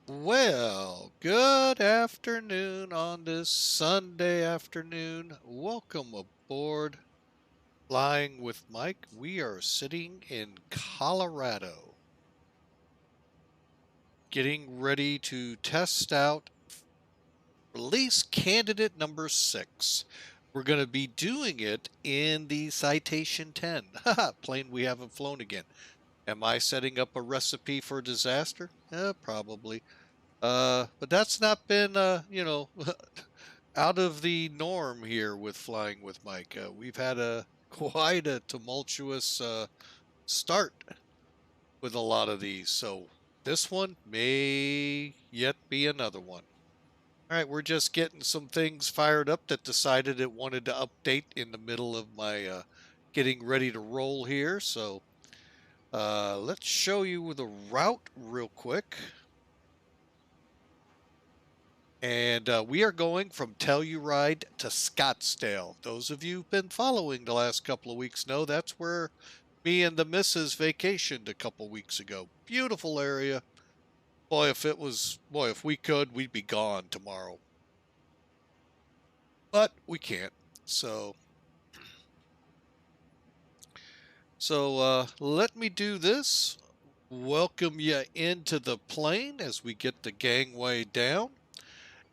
Well, good afternoon on this Sunday afternoon. Welcome aboard Flying with Mike. We are sitting in Colorado, getting ready to test out release candidate number 6. We're going to be doing it in the Citation 10, plane we haven't flown again. Am I setting up a recipe for disaster? Probably. But that's not been, out of the norm here with Flying with Mike. We've had quite a tumultuous start with a lot of these, so this one may yet be another one. All right, we're just getting some things fired up that decided it wanted to update in the middle of my getting ready to roll here. So let's show you the route real quick. And we are going from Telluride to Scottsdale. Those of you who've been following the last couple of weeks know that's where me and the missus vacationed a couple weeks ago. Beautiful area. Boy, if we could, we'd be gone tomorrow. But we can't. So let me do this. Welcome you into the plane as we get the gangway down.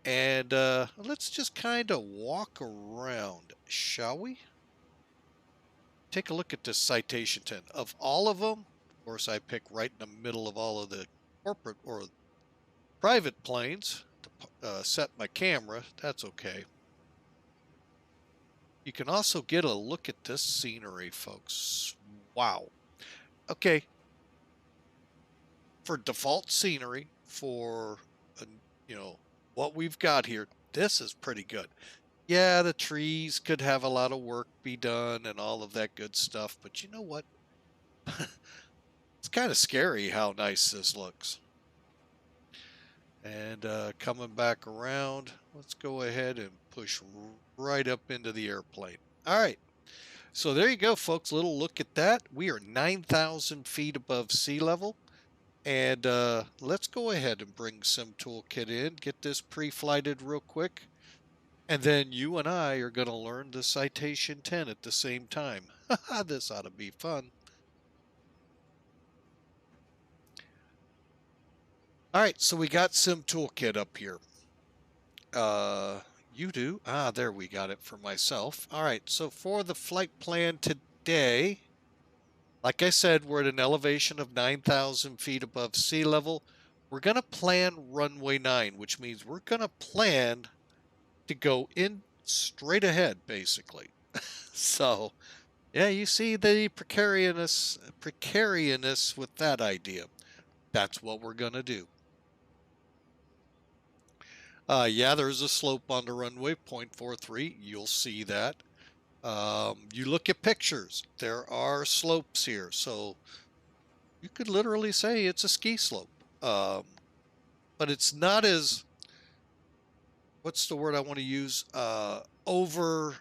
And let's just kind of walk around, shall we? Take a look at this Citation 10. Of all of them, of course, I pick right in the middle of all of the corporate or private planes to set my camera. That's okay. You can also get a look at this scenery, folks. Wow. Okay. For default scenery, for, what we've got here, this is pretty good. Yeah, the trees could have a lot of work be done and all of that good stuff, but you know what? It's kind of scary how nice this looks. And coming back around, let's go ahead and push right up into the airplane. All right. So there you go, folks. Little look at that. We are 9,000 feet above sea level. And let's go ahead and bring SimToolkit in, get this pre-flighted real quick. And then you and I are going to learn the Citation 10 at the same time. This ought to be fun. All right, so we got SimToolkit up here. You do? Ah, there we got it for myself. All right, so for the flight plan today, like I said, we're at an elevation of 9,000 feet above sea level. We're going to plan runway 9, which means we're going to plan to go in straight ahead, basically. So, yeah, you see the precariousness with that idea. That's what we're going to do. Yeah, there's a slope on the runway, 0.43. You'll see that. You look at pictures, there are slopes here, so you could literally say it's a ski slope. But it's not as, what's the word I want to use, over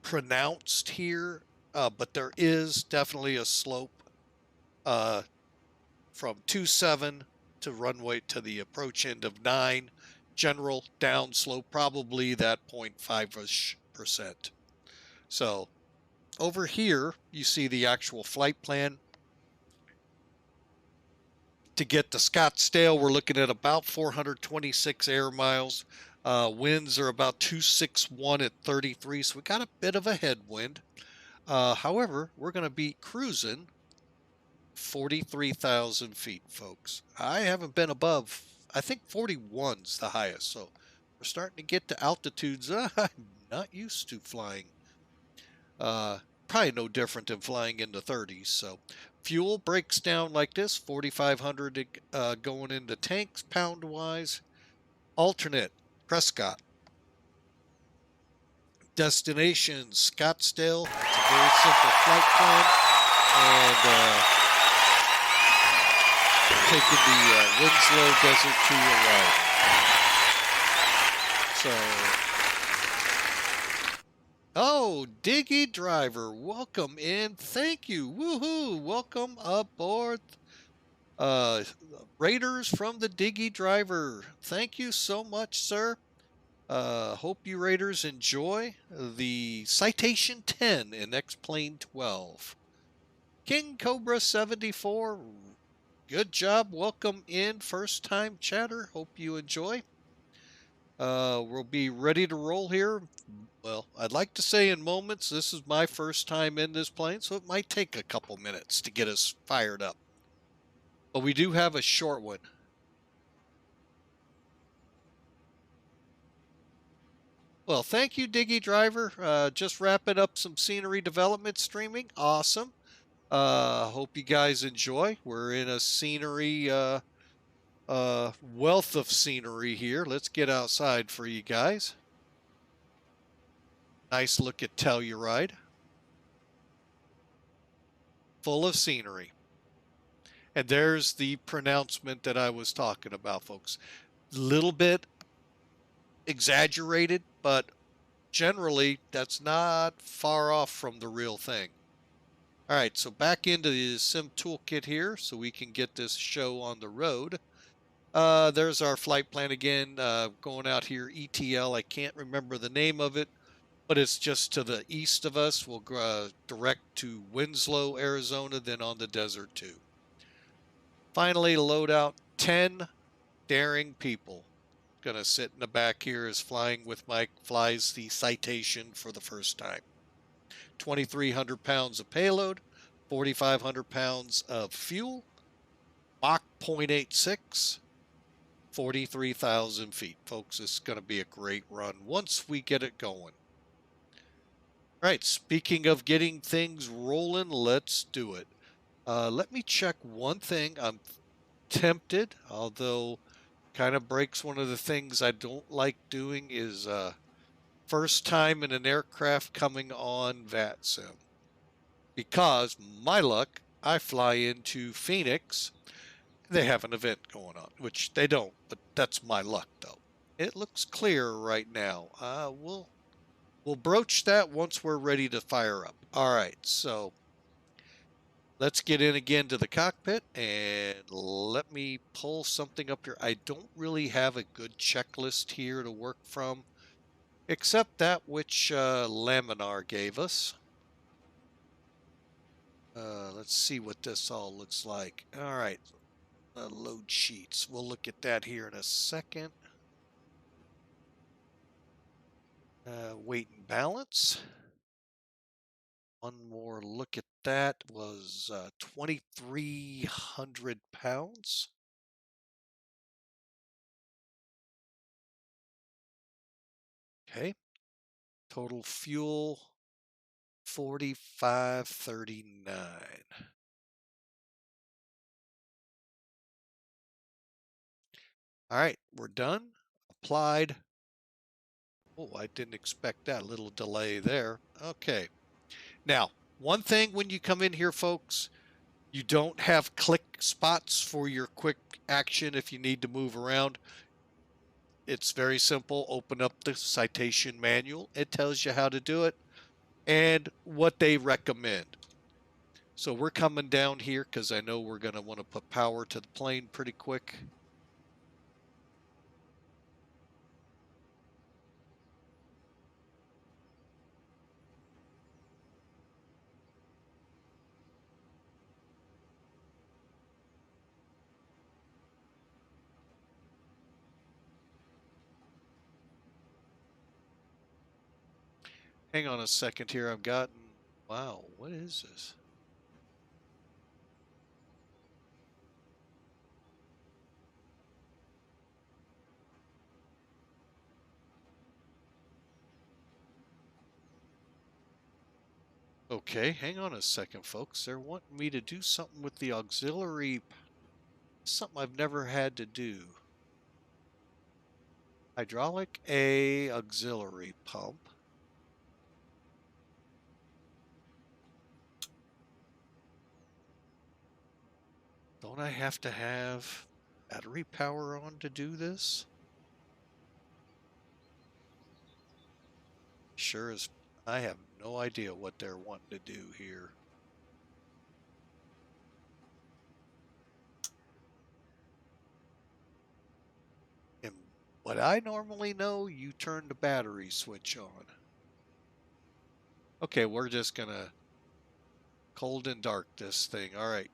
pronounced here, but there is definitely a slope from 27 to runway to the approach end of 9. General downslope, probably that 0.5%. So over here, you see the actual flight plan. To get to Scottsdale, we're looking at about 426 air miles. Winds are about 261 at 33, so we got a bit of a headwind. However, we're going to be cruising 43,000 feet, folks. I haven't been above, I think 41's the highest, so we're starting to get to altitudes I'm not used to flying. Probably no different than flying in the 30s, so Fuel breaks down like this, 4,500 going into tanks pound-wise. Alternate, Prescott. Destination, Scottsdale. It's a very simple flight plan. And taking the Winslow Desert 2 ride. Oh, Diggy Driver, welcome in. Thank you. Woohoo! Welcome aboard. Raiders from the Diggy Driver. Thank you so much, sir. Hope you Raiders enjoy the Citation 10 in X-Plane12. King Cobra 74. Good job. Welcome in. First time chatter. Hope you enjoy. We'll be ready to roll here. Well, I'd like to say in moments, this is my first time in this plane, so it might take a couple minutes to get us fired up. But we do have a short one. Well, thank you, Diggy Driver. Just wrapping up some scenery development streaming. Awesome. Hope you guys enjoy. We're in a scenery, wealth of scenery here. Let's get outside for you guys. Nice look at Telluride. Full of scenery. And there's the pronouncement that I was talking about, folks. A little bit exaggerated, but generally that's not far off from the real thing. All right, so back into the Sim Toolkit here so we can get this show on the road. There's our flight plan again, going out here, ETL. I can't remember the name of it, but it's just to the east of us. We'll direct to Winslow, Arizona, then on the Desert 2. Finally, load out 10 daring people. Gonna sit in the back here as Flying with Mike flies the Citation for the first time. 2,300 pounds of payload, 4,500 pounds of fuel, Mach 0.86, 43,000 feet. Folks, this is going to be a great run once we get it going. All right, speaking of getting things rolling, let's do it. Let me check one thing. I'm tempted, although kind of breaks one of the things I don't like doing is first time in an aircraft coming on VATSIM. Because, my luck, I fly into Phoenix. They have an event going on, which they don't, but that's my luck, though. It looks clear right now. We'll broach that once we're ready to fire up. All right, so let's get in again to the cockpit, and let me pull something up here. I don't really have a good checklist here to work from, except that which Laminar gave us. Let's see what this all looks like. All right, load sheets. We'll look at that here in a second. Weight and balance. One more look at that was 2,300 pounds. Okay. Total fuel 4,539. All right, we're done. Applied. Oh, I didn't expect that little delay there. Okay. Now, one thing when you come in here, folks, you don't have click spots for your quick action if you need to move around. It's very simple. Open up the citation manual. It tells you how to do it and what they recommend. So we're coming down here because I know we're going to want to put power to the plane pretty quick. Hang on a second here. I've gotten, wow, what is this? Okay, hang on a second, folks. They're wanting me to do something with the auxiliary, something I've never had to do. Hydraulic A auxiliary pump. Don't I have to have battery power on to do this? Sure as I have no idea what they're wanting to do here. And what I normally know, you turn the battery switch on. Okay, we're just gonna cold and dark this thing. All right.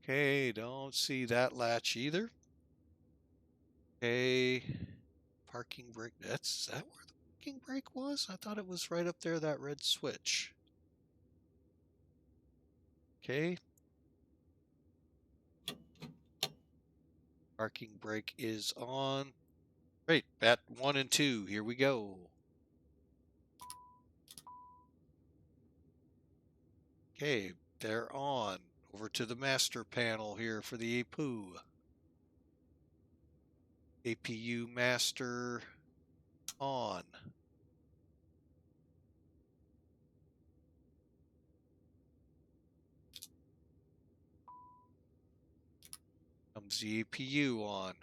Okay, don't see that latch either. Okay, parking brake. Is that where the parking brake was? I thought it was right up there, that red switch. Okay. Parking brake is on. Great, bat 1 and 2, here we go. Okay, they're on. Over to the master panel here for the APU. APU master on. Comes the APU on.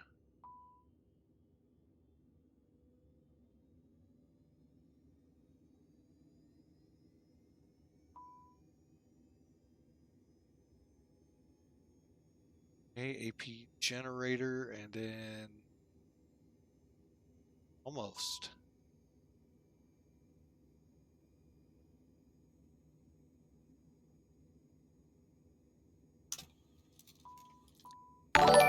Okay, AP generator, and then almost. Welcome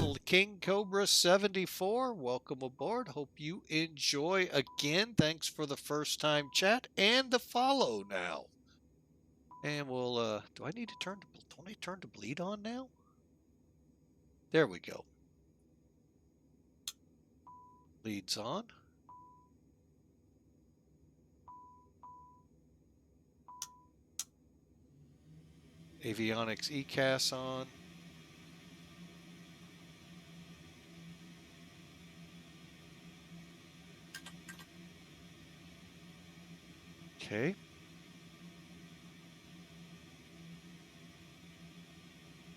in, King Cobra 74. Welcome aboard. Hope you enjoy again. Thanks for the first time chat and the follow now. And we'll, do I need to don't I turn to bleed on now? There we go. Bleeds on. Avionics ECAS on. Okay.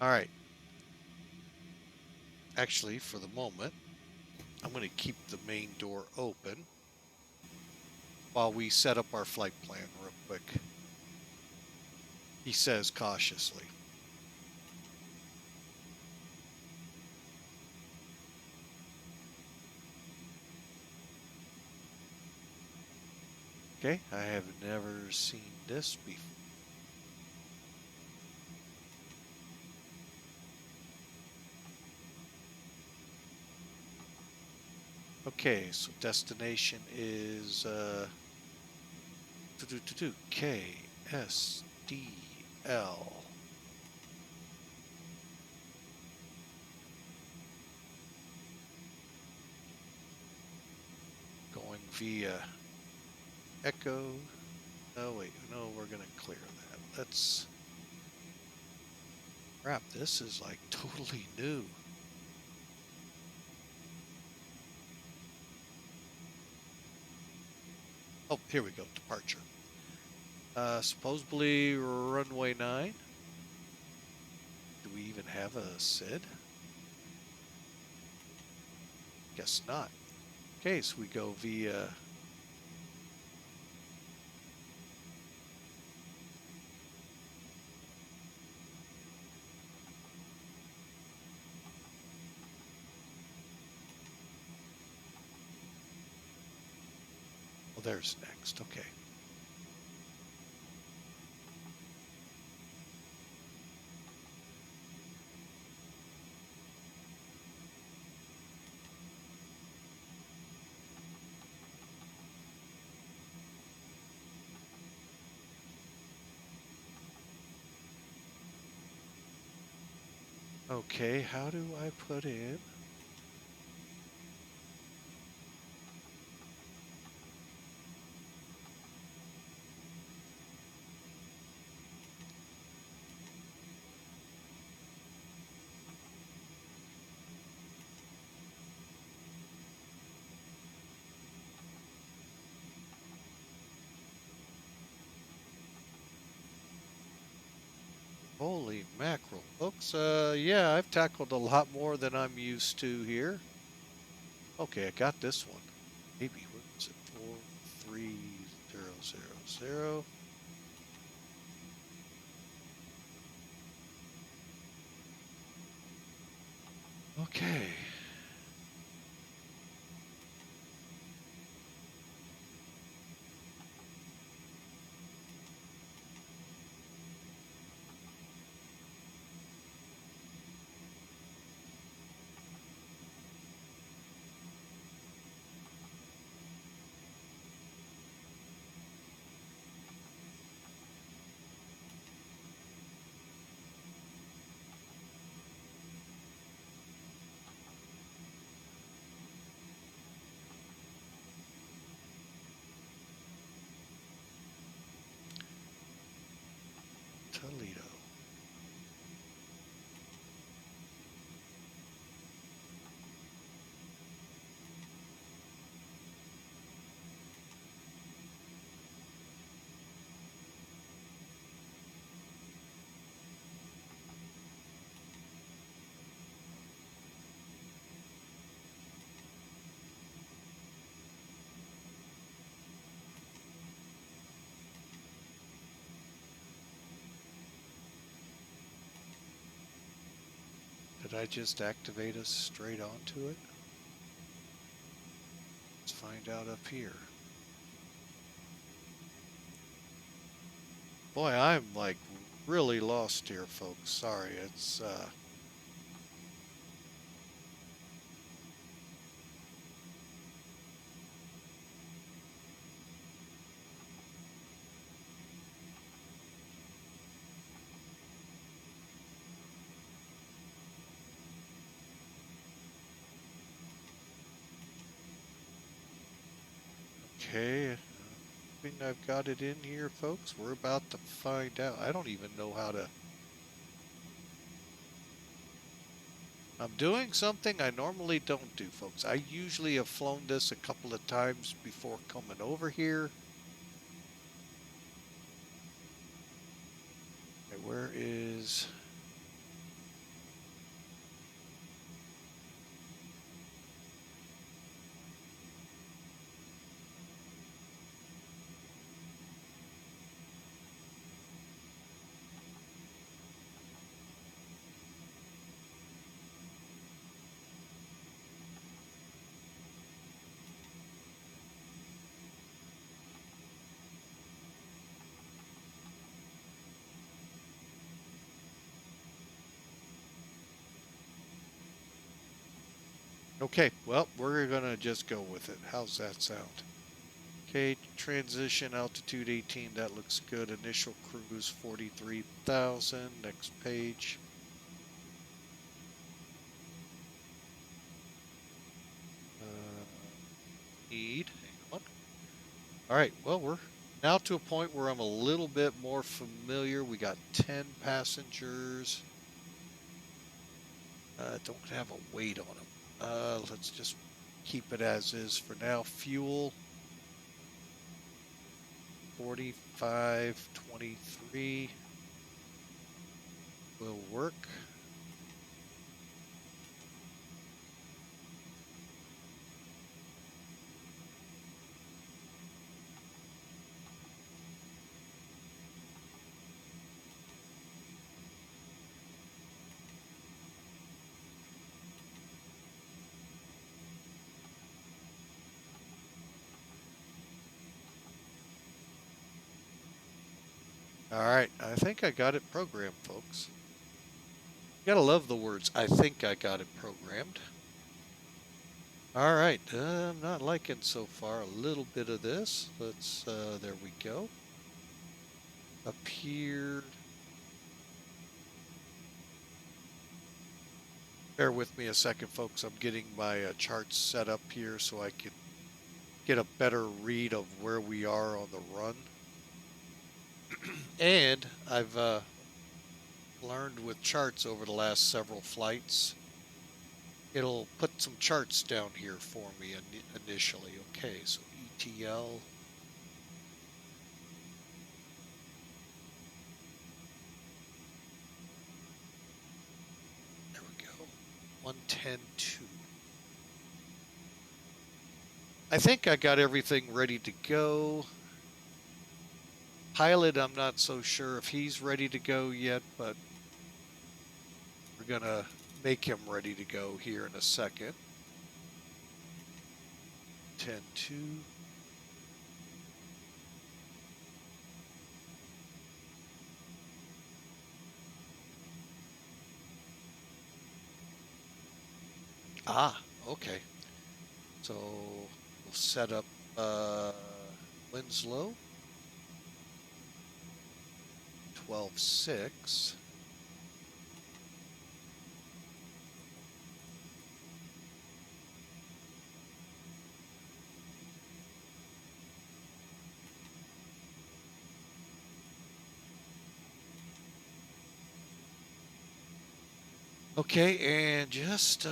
All right. Actually, for the moment, I'm going to keep the main door open while we set up our flight plan real quick. He says cautiously. Okay, I have never seen this before. Okay, so destination is KSDL. Going via Echo. Oh wait, no, we're gonna clear that. Let's. Crap, this is like totally new. Oh, here we go, departure. Supposedly runway 9. Do we even have a SID? Guess not. Okay, so we go via oh, there's next. Okay. Okay, how do I put in? Holy mackerel, folks. Yeah, I've tackled a lot more than I'm used to here. Okay, I got this one. Maybe, what is it? 43000. Okay. Toledo. Did I just activate us straight onto it? Let's find out up here. Boy, I'm like really lost here, folks. Sorry, it's okay. I think I've got it in here, folks. We're about to find out. I don't even know how to. I'm doing something I normally don't do, folks. I usually have flown this a couple of times before coming over here. Okay, where is... Okay, well, we're gonna just go with it. How's that sound? Okay, transition altitude 18, that looks good. Initial cruise 43,000. Next page. Hang on. All right, well, we're now to a point where I'm a little bit more familiar. We got 10 passengers. Don't have a weight on them. Let's just keep it as is for now. Fuel 45.23 will work. All right, I think I got it programmed, folks. You gotta love the words, I think I got it programmed. All right, I'm not liking so far a little bit of this. Let's, there we go. Up here. Bear with me a second, folks. I'm getting my charts set up here so I can get a better read of where we are on the run. And I've learned with charts over the last several flights, it'll put some charts down here for me initially. Okay, so ETL. There we go. 110.2. I think I got everything ready to go. Pilot, I'm not so sure if he's ready to go yet, but we're going to make him ready to go here in a second. 10.2. Ah, okay. So we'll set up Winslow. 12.6. Okay, and just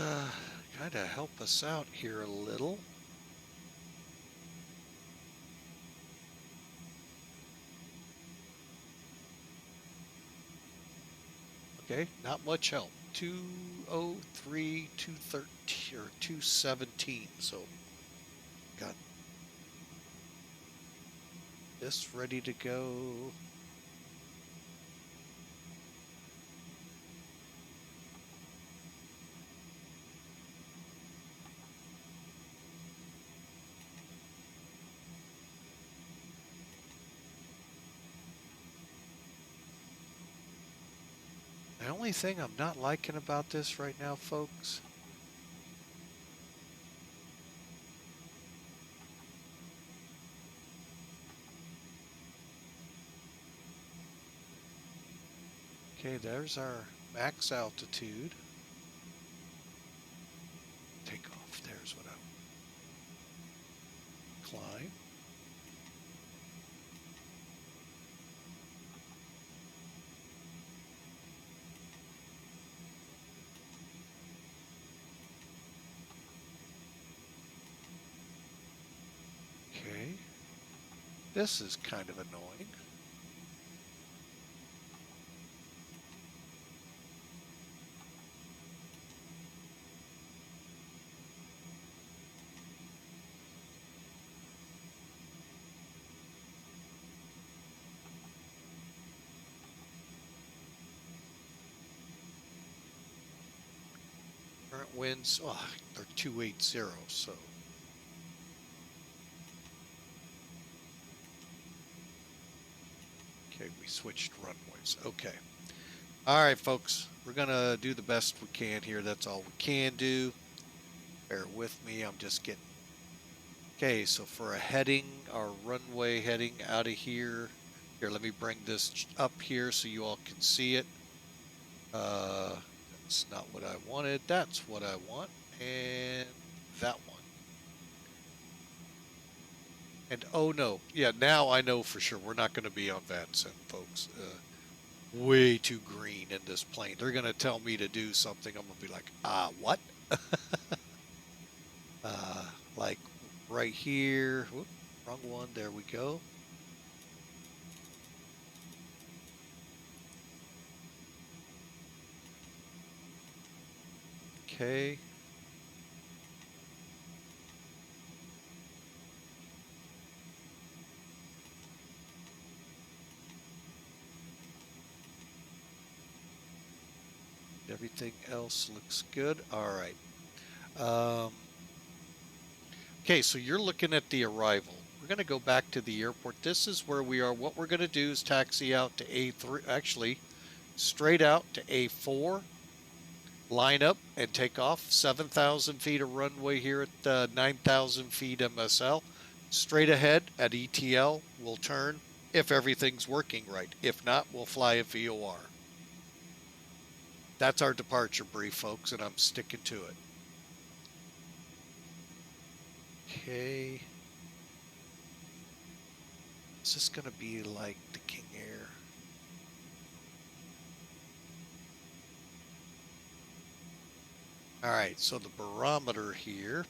kind of help us out here a little. Okay, not much help. 203, 213, or 217. So got this ready to go. The only thing I'm not liking about this right now, folks, okay, there's our max altitude. Takeoff, there's what I climb. Okay, this is kind of annoying. Current winds, oh, they're 280, so. Okay, we switched runways. Okay. All right, folks, we're going to do the best we can here. That's all we can do. Bear with me. I'm just getting. Okay, so for a heading, our runway heading out of here. Here, let me bring this up here so you all can see it. That's not what I wanted. That's what I want. And that one. And oh no, yeah, now I know for sure we're not going to be on VATSIM, folks. Way too green in this plane. They're going to tell me to do something. I'm going to be like, what? Like right here. Whoop, wrong one. There we go. Okay. Everything else looks good. All right. Okay, so you're looking at the arrival. We're going to go back to the airport. This is where we are. What we're going to do is taxi out to A3, actually, straight out to A4, line up and take off. 7,000 feet of runway here at 9,000 feet MSL. Straight ahead at ETL, we'll turn if everything's working right. If not, we'll fly a VOR. That's our departure brief, folks, and I'm sticking to it. Okay. Is this going to be like the King Air? All right, so the barometer here.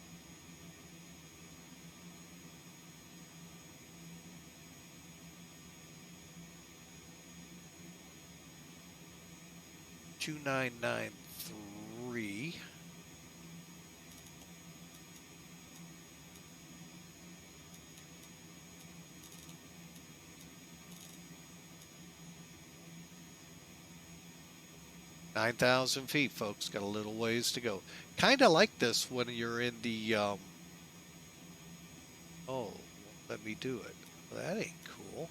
$2,993. $9,000 feet, folks. Got a little ways to go. Kind of like this when you're in the, oh, let me do it. Well, that ain't cool.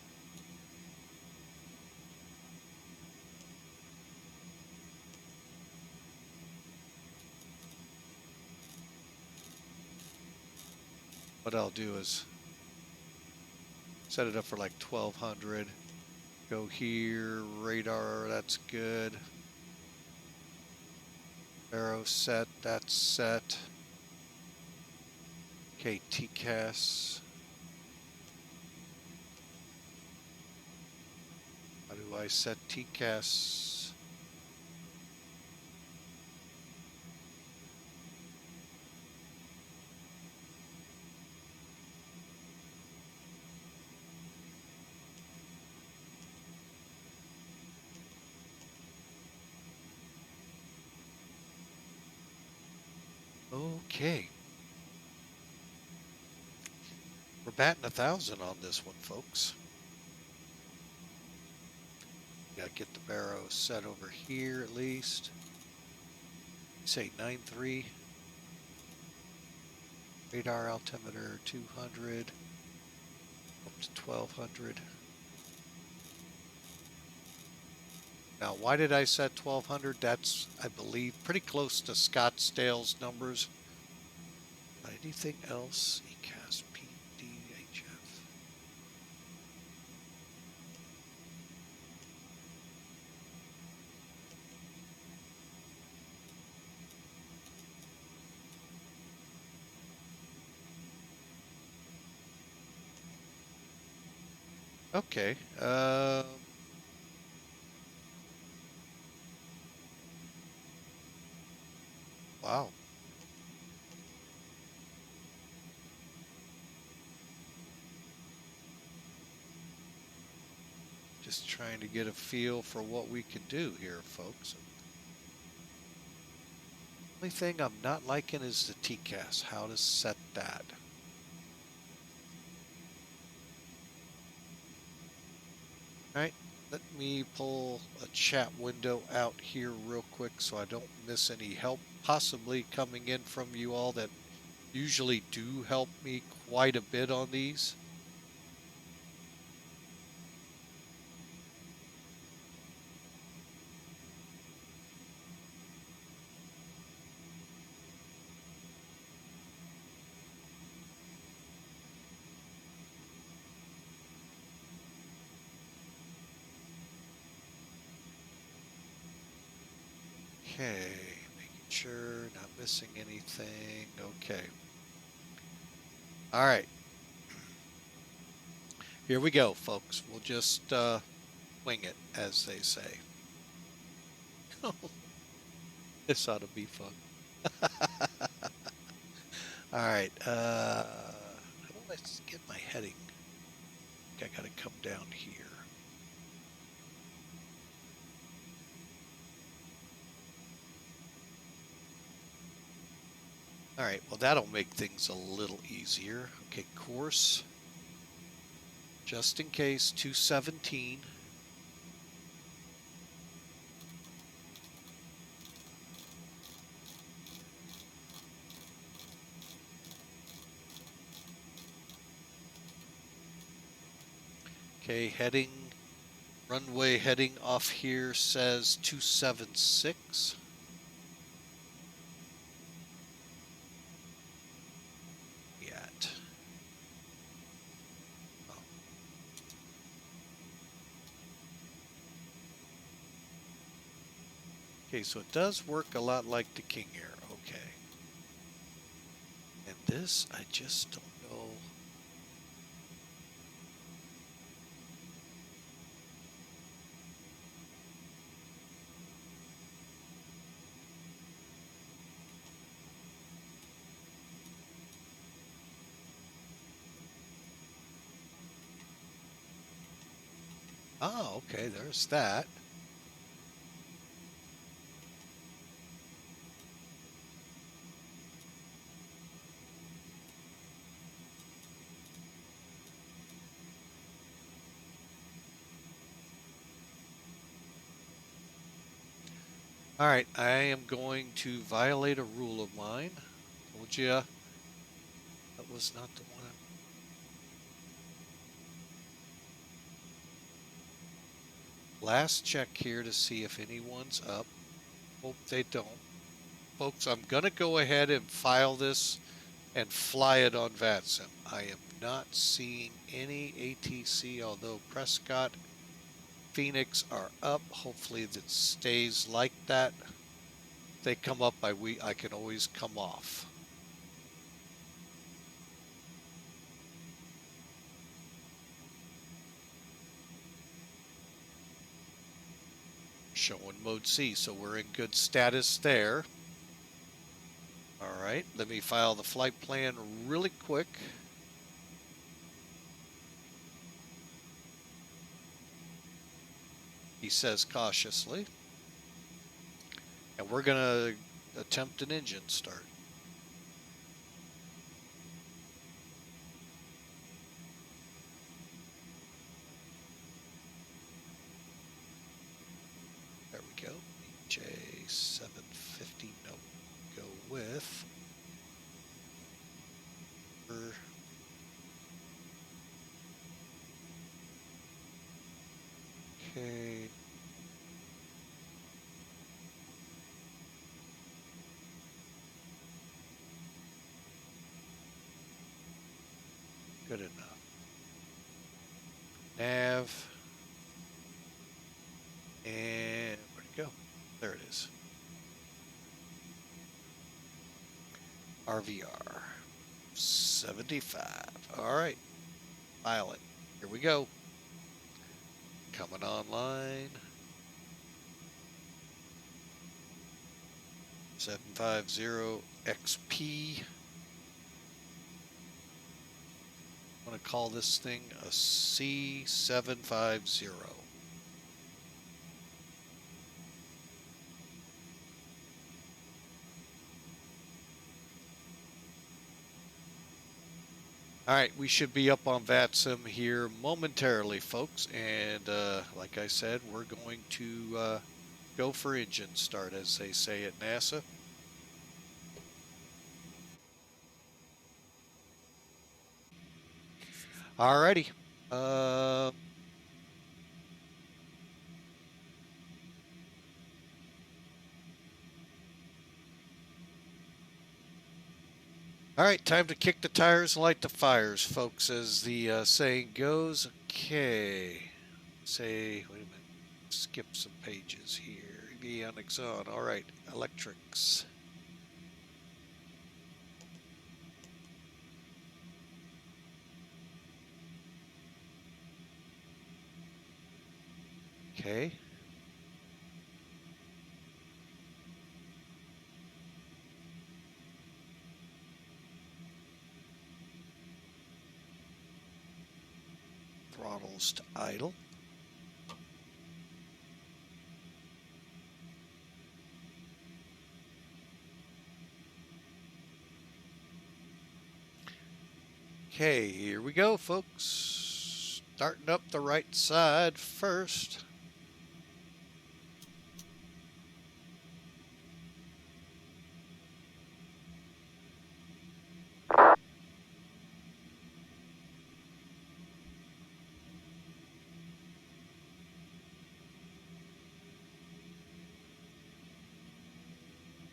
What I'll do is set it up for like 1200. Go here, radar, that's good. Arrow set, that's set. Okay, TCAS. How do I set TCAS? Okay. We're batting 1,000 on this one, folks. Gotta get the barrow set over here at least. Say 9.3. Radar altimeter 200. Up to 1,200. Now, why did I set 1,200? That's, I believe, pretty close to Scottsdale's numbers. Anything else? ECAS, PDHF. Okay. Wow. Just trying to get a feel for what we can do here, folks. Only thing I'm not liking is the TCAS. How to set that. All right, let me pull a chat window out here real quick so I don't miss any help possibly coming in from you all that usually do help me quite a bit on these. Okay, making sure, not missing anything. Okay. All right. Here we go, folks. We'll just wing it, as they say. This ought to be fun. All right. How do I get my heading? I think I got to come down here. All right, well, that'll make things a little easier. Okay, course, just in case, 217. Okay, heading, runway heading off here says 276. Okay, so it does work a lot like the King Air. Okay. And this, I just don't know. Oh, okay, there's that. All right, I am going to violate a rule of mine. Told you that was not the one. Last check here to see if anyone's up. Hope they don't. Folks, I'm going to go ahead and file this and fly it on VATSIM. I am not seeing any ATC, although Prescott, Phoenix are up. Hopefully that stays like that. If they come up, I can always come off. Showing mode C, so we're in good status there. All right, let me file the flight plan really quick. He says cautiously. And we're going to attempt an engine start. There we go. J750, no, go with. Okay. Good enough. Nav. And where'd it go? There it is. RVR 75. All right. File it. Here we go. Coming online. 750 XP. I'm going to call this thing a C750. All right, we should be up on VATSIM here momentarily, folks. And like I said, we're going to go for engine start, as they say at NASA. All righty. All right, time to kick the tires and light the fires, folks, as the saying goes. Okay. Wait a minute. Skip some pages here. Avionics on. All right, electrics. Okay. Throttles to idle. Okay, here we go, folks. Starting up the right side first.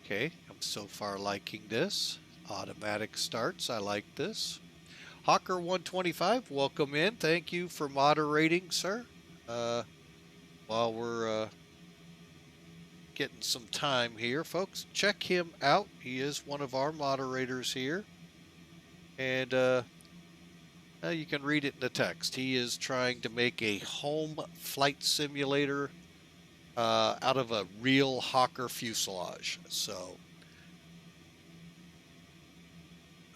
Okay, I'm so far liking this. Automatic starts, I like this. Hawker125, welcome in. Thank you for moderating, sir. While we're getting some time here, folks. Check him out. He is one of our moderators here. And you can read it in the text. He is trying to make a home flight simulator out of a real Hawker fuselage. So,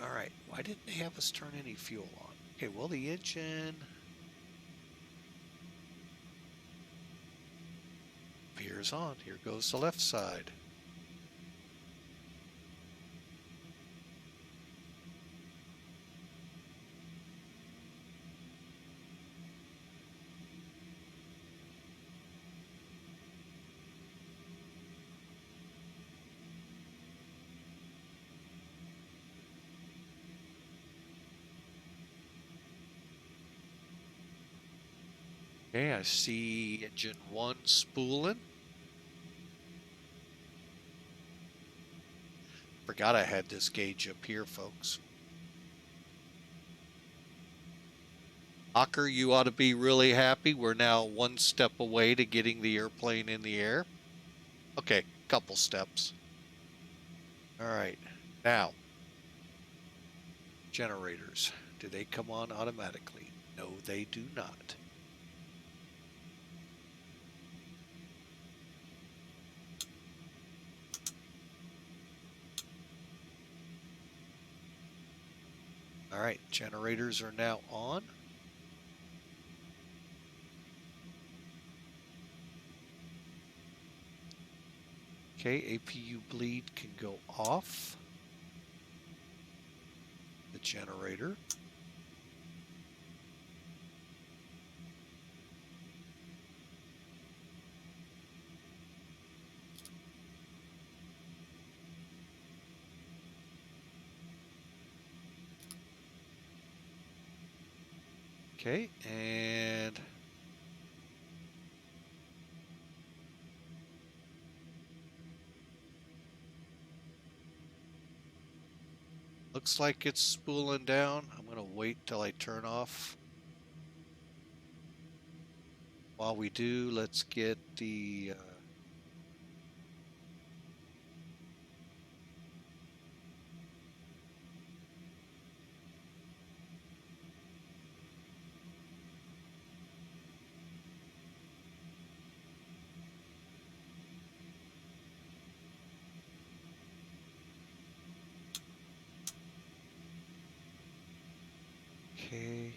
all right. Why didn't they have us turn any fuel on? Okay, well, the engine appears on. Here goes the left side. Okay, I see engine 1 spooling. Forgot I had this gauge up here, folks. Hawker, you ought to be really happy. We're now one step away to getting the airplane in the air. Okay, couple steps. All right, now, generators. Do they come on automatically? No, they do not. All right, generators are now on. Okay, APU bleed can go off the generator. Okay, and looks like it's spooling down. I'm going to wait till I turn off. While we do, let's get the okay.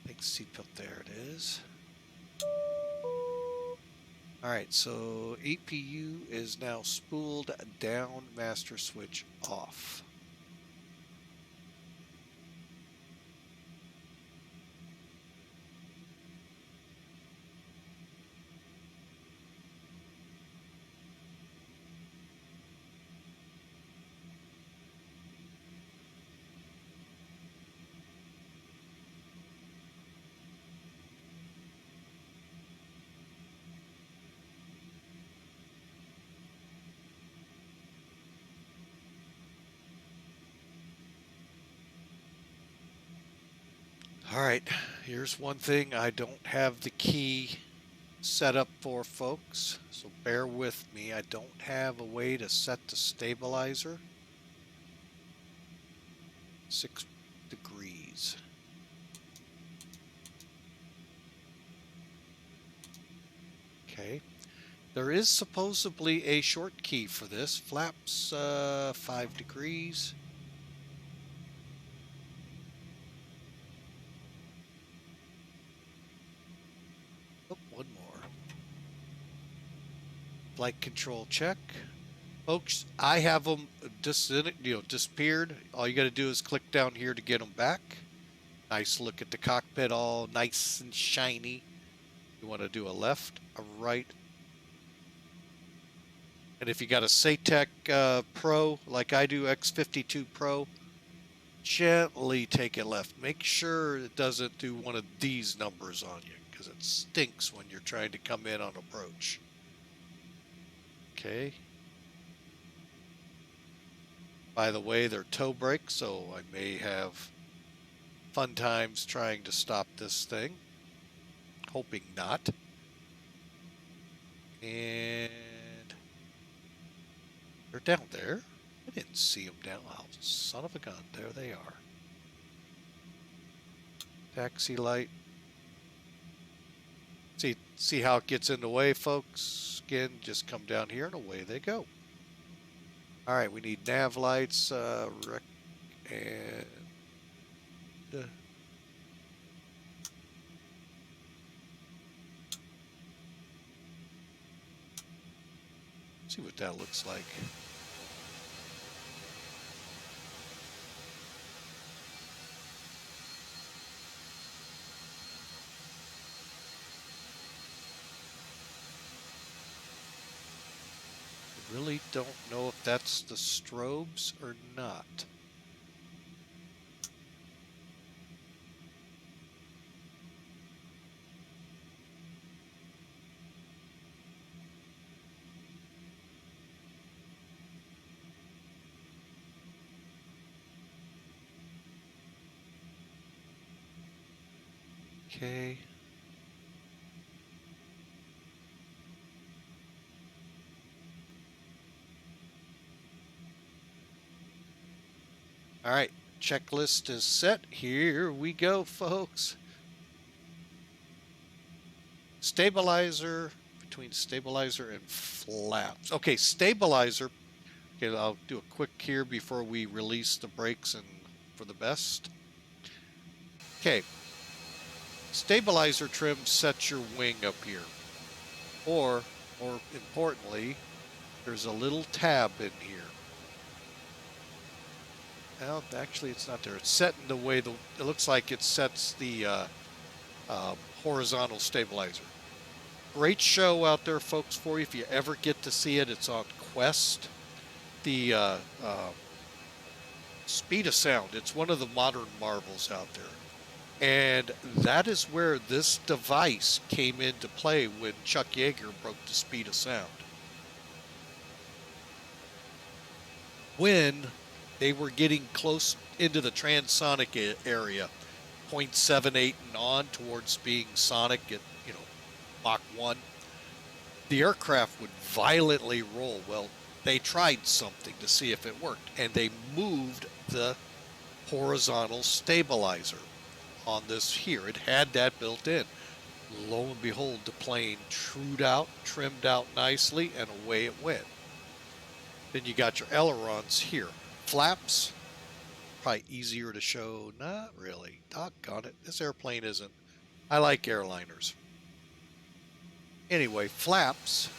Big seatbelt, there it is. All right, so APU is now spooled down, master switch off. All right, here's one thing I don't have the key set up for, folks, so bear with me. I don't have a way to set the stabilizer. 6 degrees. Okay, there is supposedly a short key for this. Flaps 5 degrees. Oh, one more. Flight control check. Folks, I have them disappeared. All you got to do is click down here to get them back. Nice look at the cockpit, all nice and shiny. You want to do a left, a right. And if you got a Saitek Pro, like I do, X52 Pro, gently take it left. Make sure it doesn't do one of these numbers on you, because it stinks when you're trying to come in on approach. Okay. By the way, they're toe brakes, so I may have fun times trying to stop this thing. Hoping not. And they're down there. I didn't see them down. Oh, son of a gun. There they are. Taxi light. See how it gets in the way, folks? Again, just come down here and away they go. All right, we need nav lights, and see what that looks like. Really don't know if that's the strobes or not. Okay. All right, checklist is set. Here we go, folks. Stabilizer, between stabilizer and flaps. Okay, stabilizer. Okay, I'll do a quick here before we release the brakes and for the best. Okay, stabilizer trim sets your wing up here. Or, more importantly, there's a little tab in here. Well, actually, it's not there. It's set in the way it looks like it sets the horizontal stabilizer. Great show out there, folks, for you. If you ever get to see it, it's on Quest. The speed of sound. It's one of the modern marvels out there. And that is where this device came into play when Chuck Yeager broke the speed of sound. When they were getting close into the transonic area, 0.78 and on towards being sonic at, Mach 1, the aircraft would violently roll. Well, they tried something to see if it worked, and they moved the horizontal stabilizer on this here. It had that built in. Lo and behold, the plane trimmed out nicely, and away it went. Then you got your ailerons here. Flaps, probably easier to show. Not really. Doggone it. This airplane isn't. I like airliners. Anyway, flaps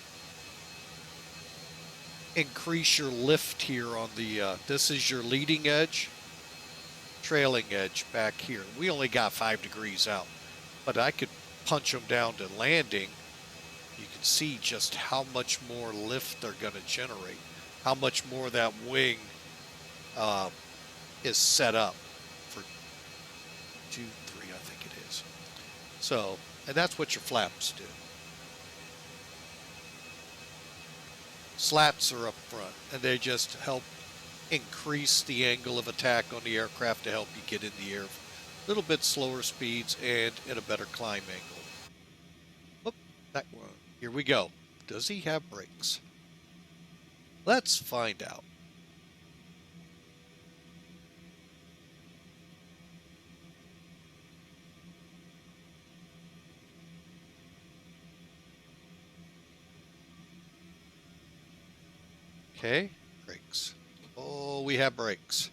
increase your lift here on the, this is your leading edge, trailing edge back here. We only got 5 degrees out, but I could punch them down to landing. You can see just how much more lift they're going to generate, how much more that wing is set up for 2, 3, I think it is. So, and that's what your flaps do. Slats are up front, and they just help increase the angle of attack on the aircraft to help you get in the air. A little bit slower speeds and at a better climb angle. Whoop, that one. Here we go. Does he have brakes? Let's find out. Okay, brakes. Oh, we have brakes.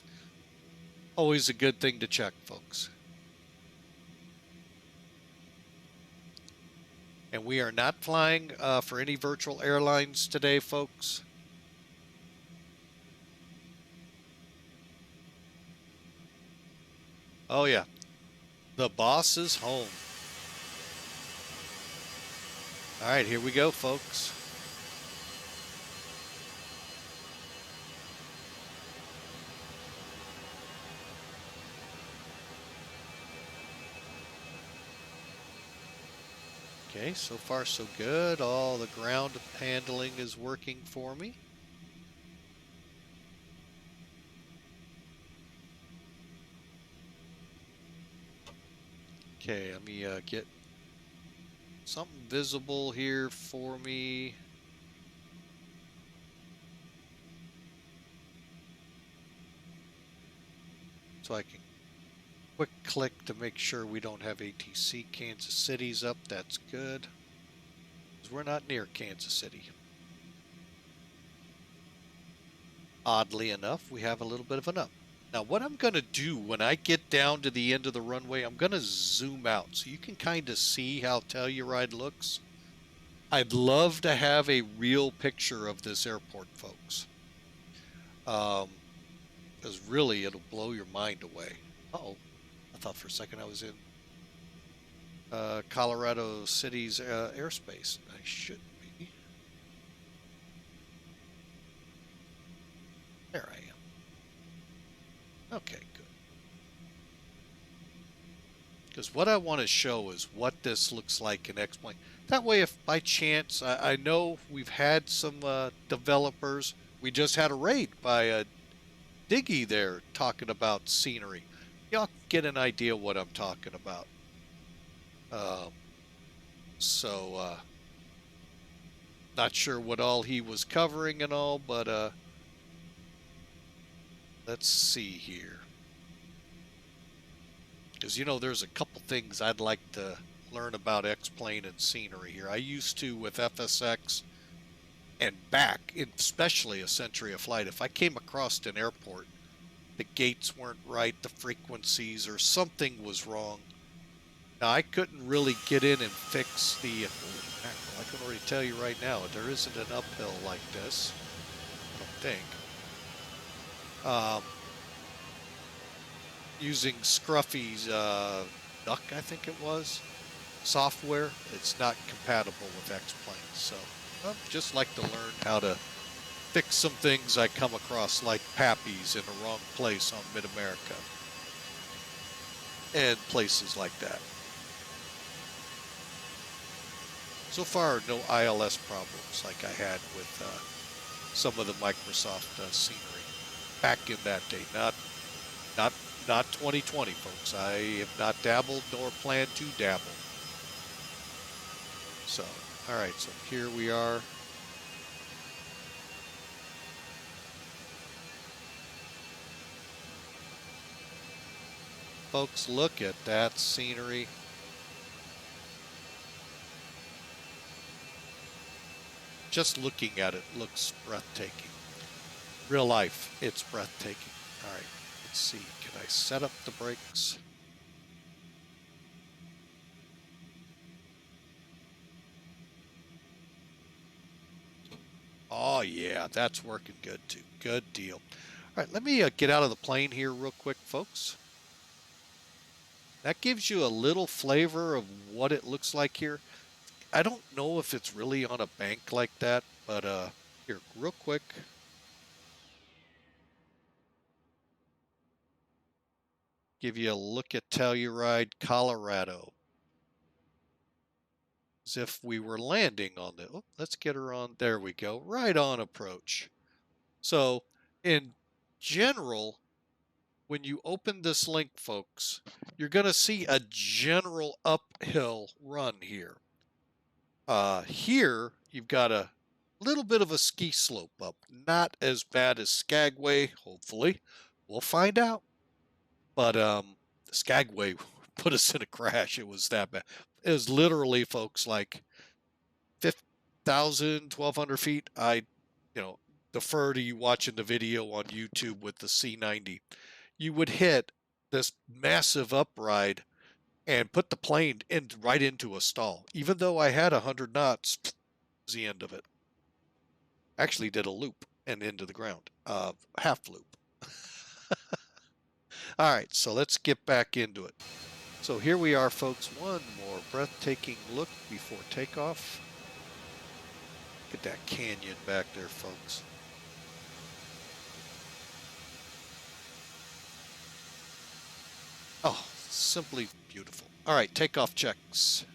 Always a good thing to check, folks. And we are not flying for any virtual airlines today, folks. Oh, yeah. The boss is home. All right, here we go, folks. Okay, so far so good. All the ground handling is working for me. Okay, let me get something visible here for me. So I can quick click to make sure we don't have ATC Kansas City's up. That's good, because we're not near Kansas City. Oddly enough, we have a little bit of an up. Now, what I'm going to do when I get down to the end of the runway, I'm going to zoom out so you can kind of see how Telluride looks. I'd love to have a real picture of this airport, folks. Because really, it'll blow your mind away. Uh-oh. I thought for a second I was in Colorado City's airspace. I shouldn't be. There I am. Okay, good. Because what I want to show is what this looks like in X-Plane. That way, if by chance, I know we've had some developers. We just had a raid by a Diggy there talking about scenery. Y'all get an idea what I'm talking about. Not sure what all he was covering and all, but let's see here. Because, you know, there's a couple things I'd like to learn about X-Plane and scenery here. I used to with FSX and back, especially a Century of Flight. If I came across an airport, the gates weren't right, the frequencies, or something was wrong. Now, I couldn't really get in and fix the... I can already tell you right now, there isn't an uphill like this, I don't think. Using Scruffy's Duck, I think it was, software, it's not compatible with X-Plane. So I'd just like to learn how to fix some things I come across, like Pappy's in the wrong place on Mid-America and places like that. So far, no ILS problems like I had with some of the Microsoft scenery back in that day. Not 2020, folks. I have not dabbled nor plan to dabble. So, all right. So here we are. Folks, look at that scenery. Just looking at it looks breathtaking. Real life, it's breathtaking. All right, let's see. Can I set up the brakes? Oh, yeah, that's working good, too. Good deal. All right, let me get out of the plane here real quick, folks. That gives you a little flavor of what it looks like here. I don't know if it's really on a bank like that, but here, real quick. Give you a look at Telluride, Colorado. As if we were landing on the, oh, let's get her on, there we go, right on approach. So in general, when you open this link, folks, you're going to see a general uphill run here. Here, you've got a little bit of a ski slope up. Not as bad as Skagway, hopefully. We'll find out. But Skagway put us in a crash. It was that bad. It was literally, folks, like 5,000, 1,200 feet. I, defer to you watching the video on YouTube with the C90. You would hit this massive upride and put the plane right into a stall. Even though I had 100 knots, was the end of it. Actually did a loop and into the ground. Half loop. All right, so let's get back into it. So here we are, folks. One more breathtaking look before takeoff. Look at that canyon back there, folks. Oh, simply beautiful. All right, takeoff checks.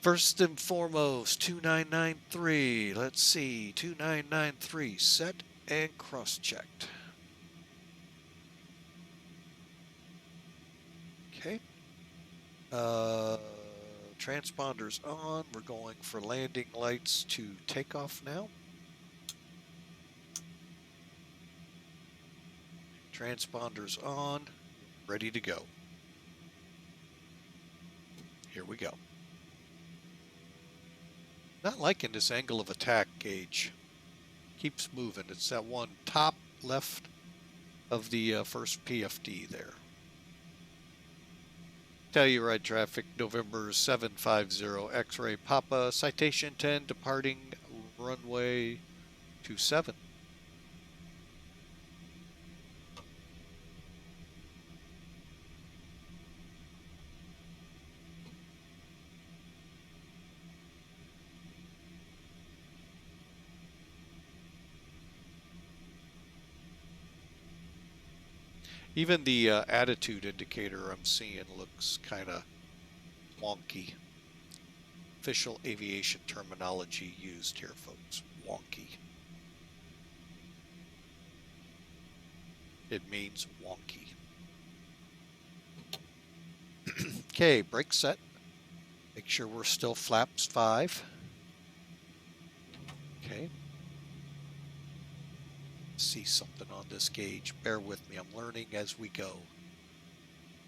First and foremost, 2993. Let's see, 2993 set and cross-checked. Okay. Transponders on. We're going for landing lights to takeoff now. Transponders on. Ready to go. Here we go. Not liking this angle of attack gauge. Keeps moving. It's that one top left of the first PFD there. Telluride traffic, November 750, X-ray Papa, Citation 10, departing runway 27. Even the attitude indicator I'm seeing looks kind of wonky. Official aviation terminology used here, folks. Wonky. It means wonky. Okay, brake set. Make sure we're still flaps 5. Okay. See something on this gauge. Bear with me. I'm learning as we go.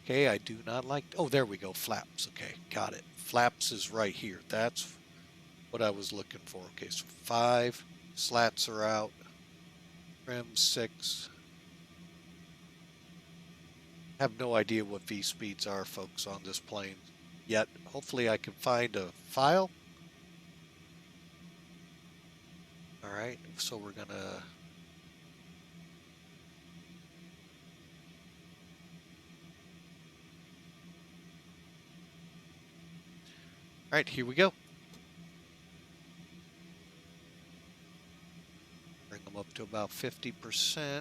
Okay, I do not like... Oh, there we go. Flaps. Okay, got it. Flaps is right here. That's what I was looking for. Okay, so 5. Slats are out. Trim 6. Have no idea what V speeds are, folks, on this plane yet. Hopefully I can find a file. All right, so we're going to... All right, here we go. Bring them up to about 50%.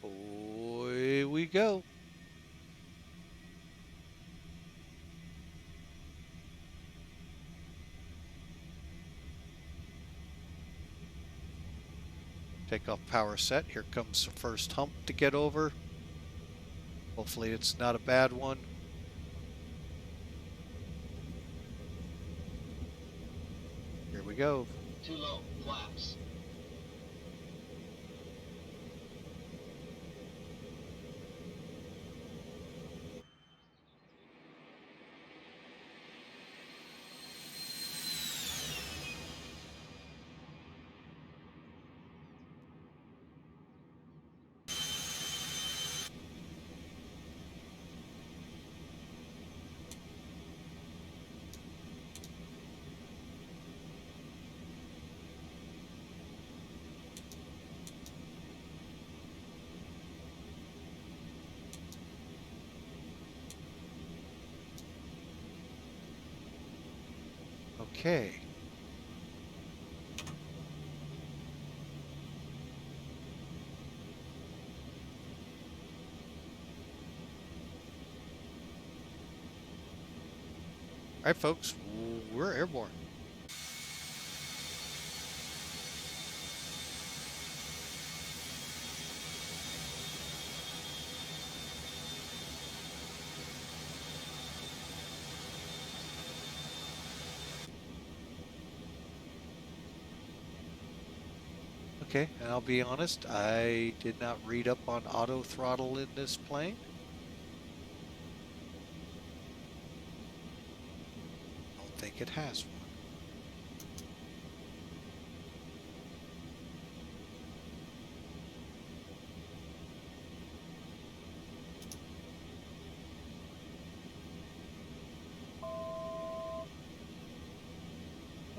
Away we go. Takeoff power set. Here comes the first hump to get over. Hopefully it's not a bad one. Here we go. Too low, flaps. Okay. All right, folks, we're airborne. Okay, and I'll be honest, I did not read up on auto throttle in this plane. I don't think it has one.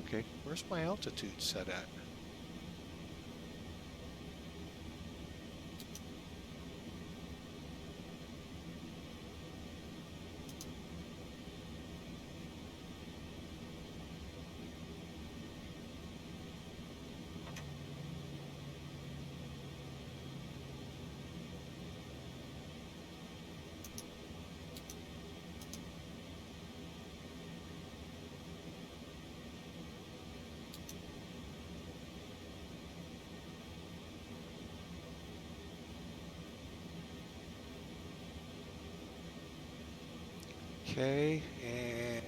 Okay, where's my altitude set at? Okay, and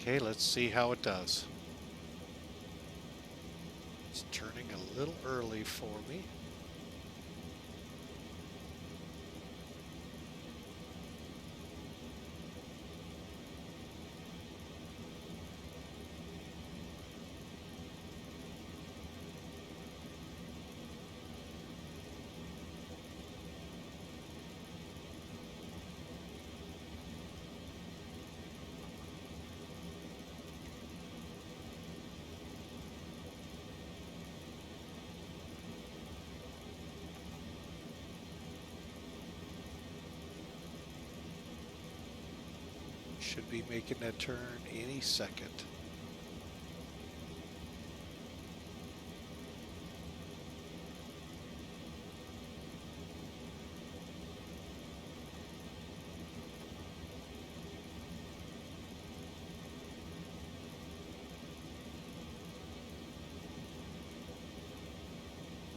okay, let's see how it does. It's turning a little early for me. Should be making that turn any second.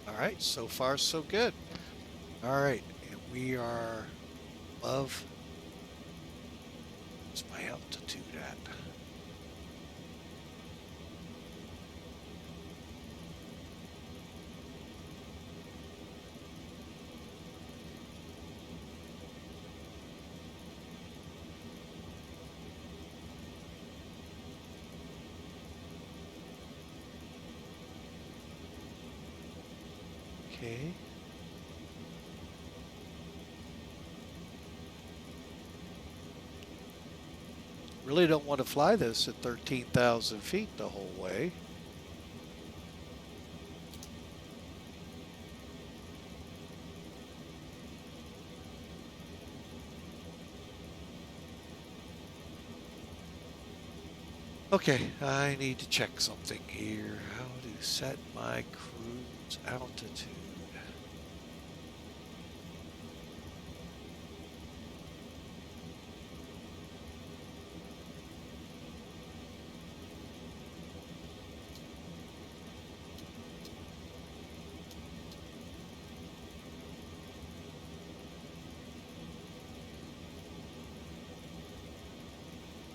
All right, so far so good. All right, and we are above. What's my altitude at? Okay. Really don't want to fly this at 13,000 feet the whole way. Okay, I need to check something here. How to set my cruise altitude.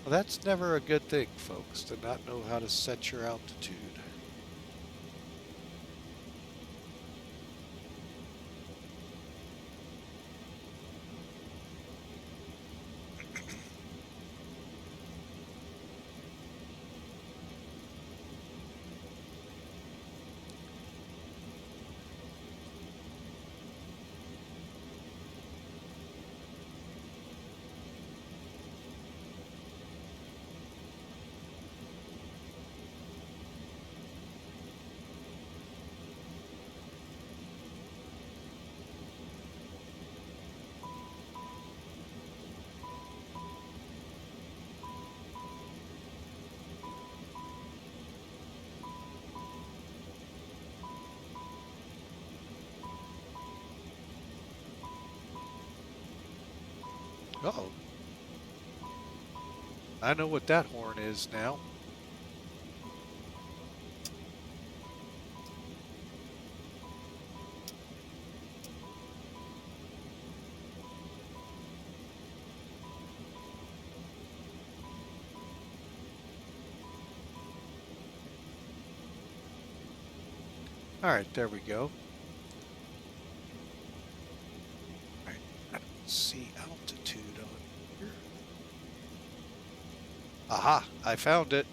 Well, that's never a good thing, folks, to not know how to set your altitude. Uh-oh. I know what that horn is now. All right, there we go. All right, I don't see altitude on here. Aha, I found it.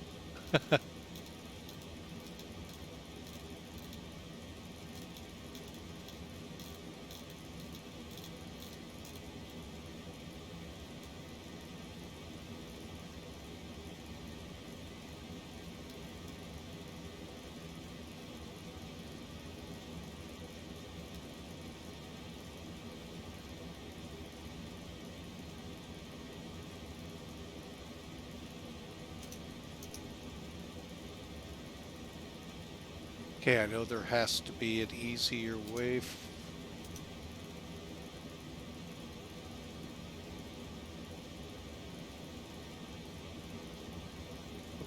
Okay, I know there has to be an easier way.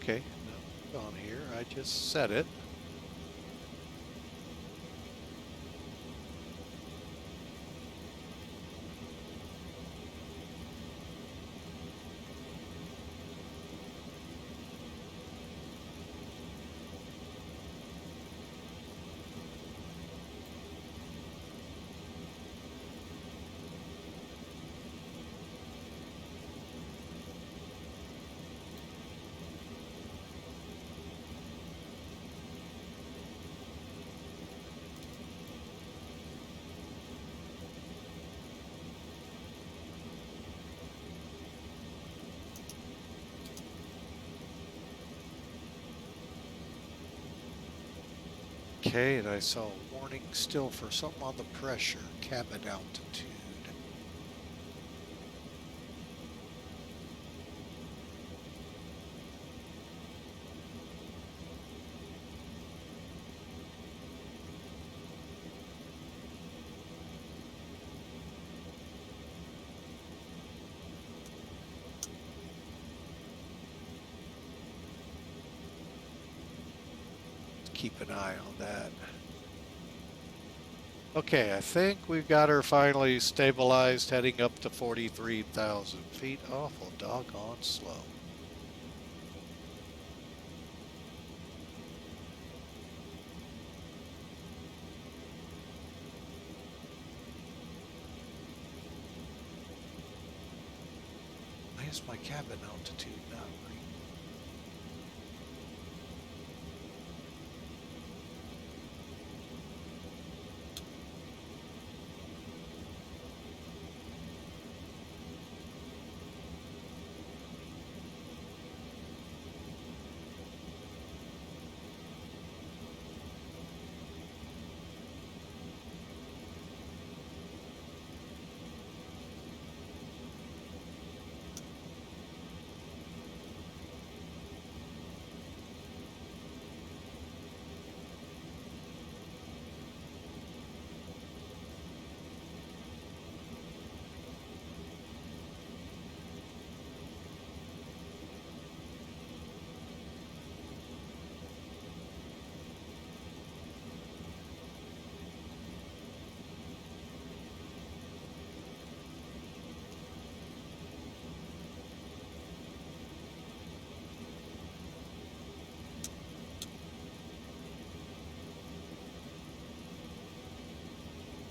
Okay, no, on here. I just set it. Okay, and I saw a warning still for something on the pressure, cabin altitude. Keep an eye on that. Okay, I think we've got her finally stabilized, heading up to 43,000 feet. Awful doggone slow. Why is my cabin altitude not reading?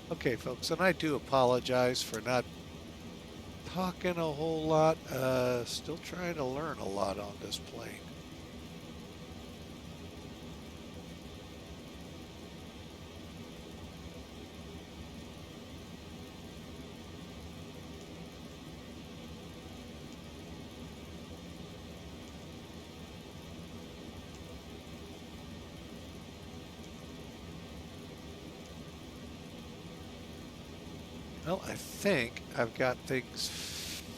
Okay, folks, and I do apologize for not talking a whole lot. Still trying to learn a lot on this plane. Well, I think I've got things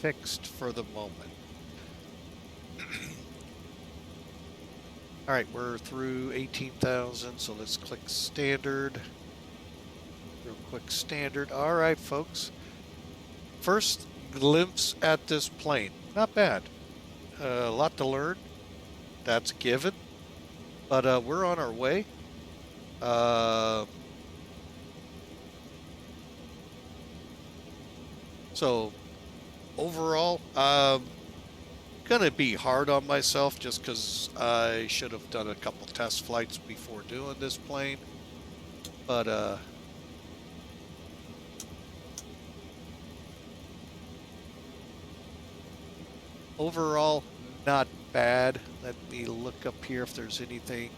fixed for the moment. All right, we're through 18,000, so let's click standard. Real quick standard. All right, folks. First glimpse at this plane. Not bad. A lot to learn. That's a given. But we're on our way. So overall, gonna be hard on myself just because I should have done a couple test flights before doing this plane. But overall, not bad. Let me look up here if there's anything.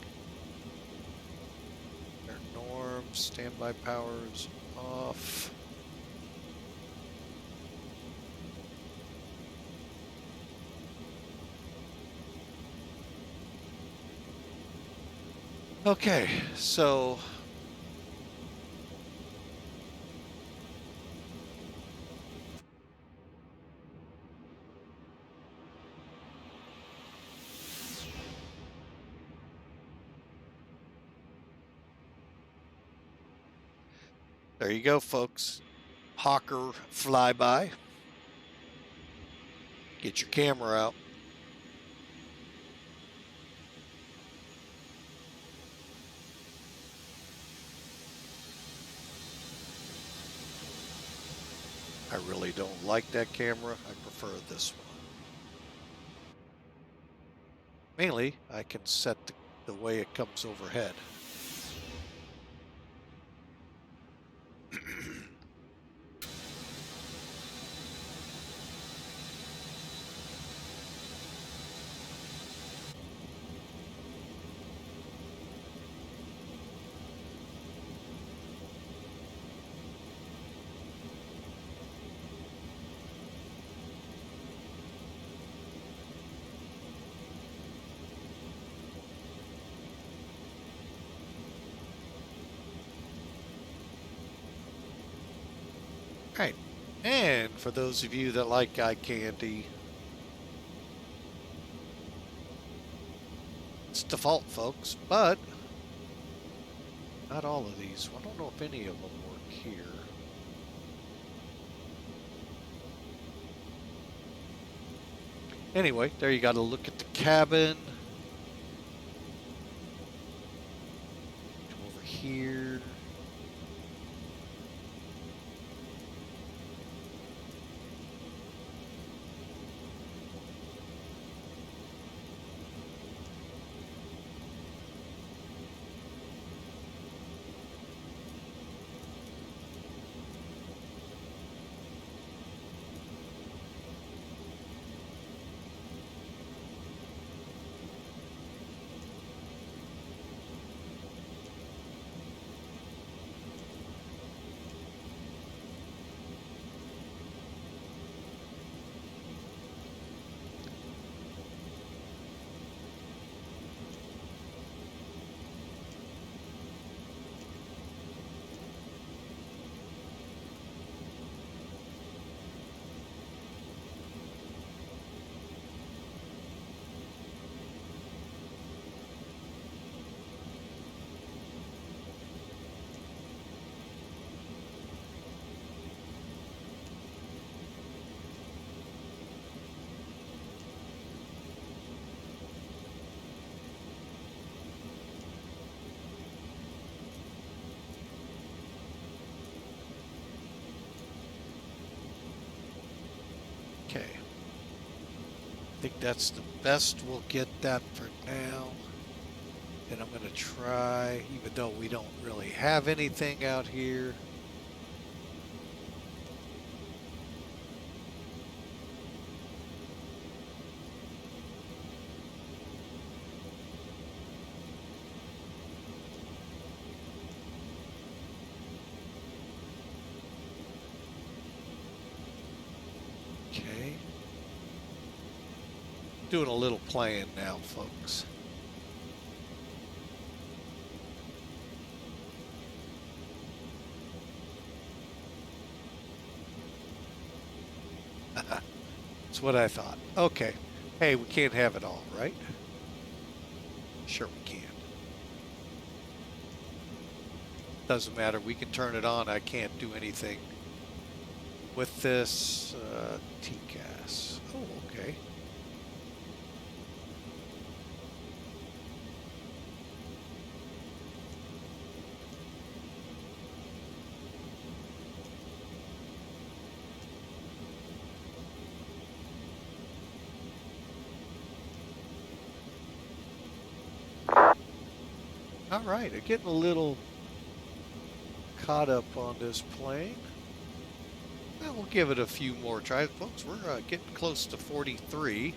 Their norms, standby powers off. Okay, so There you go, folks. Hawker flyby. Get your camera out. I really don't like that camera. I prefer this one. Mainly, I can set the way it comes overhead. Right. And for those of you that like eye candy, it's default, folks, but not all of these. I don't know if any of them work here. Anyway, there you got to look at the cabin. Come over here. Okay. I think that's the best we'll get that for now. And I'm going to try, even though we don't really have anything out here. Okay. Doing a little playing now, folks. That's what I thought. Okay. Hey, we can't have it all, right? Sure we can. Doesn't matter. We can turn it on. I can't do anything with this TCAS. Oh, okay. All right, I'm getting a little caught up on this plane. Well, we'll give it a few more tries. Folks, we're getting close to 43.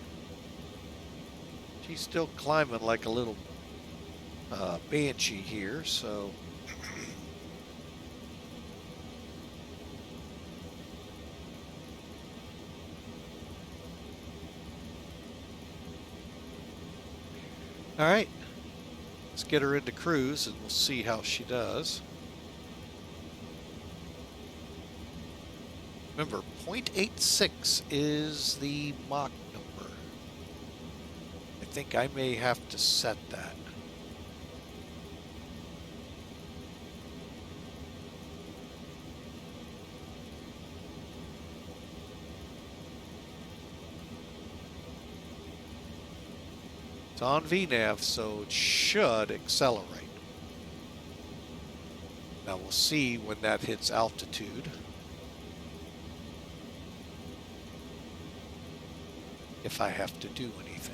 She's still climbing like a little banshee here, so... All right. Let's get her into cruise and we'll see how she does. Remember, 0.86 is the Mach number. I think I may have to set that. It's on VNAV, so it should accelerate. Now we'll see when that hits altitude. If I have to do anything.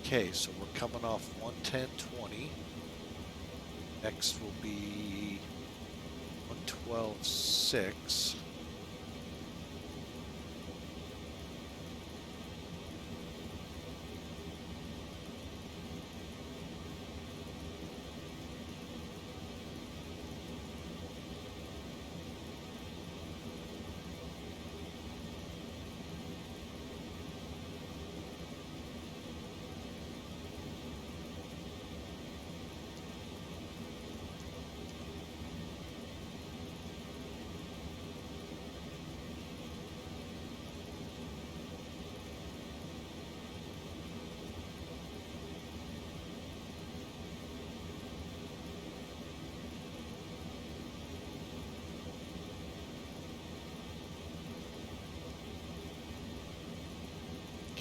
Okay, so we're coming off 110.20. Next will be 112.6.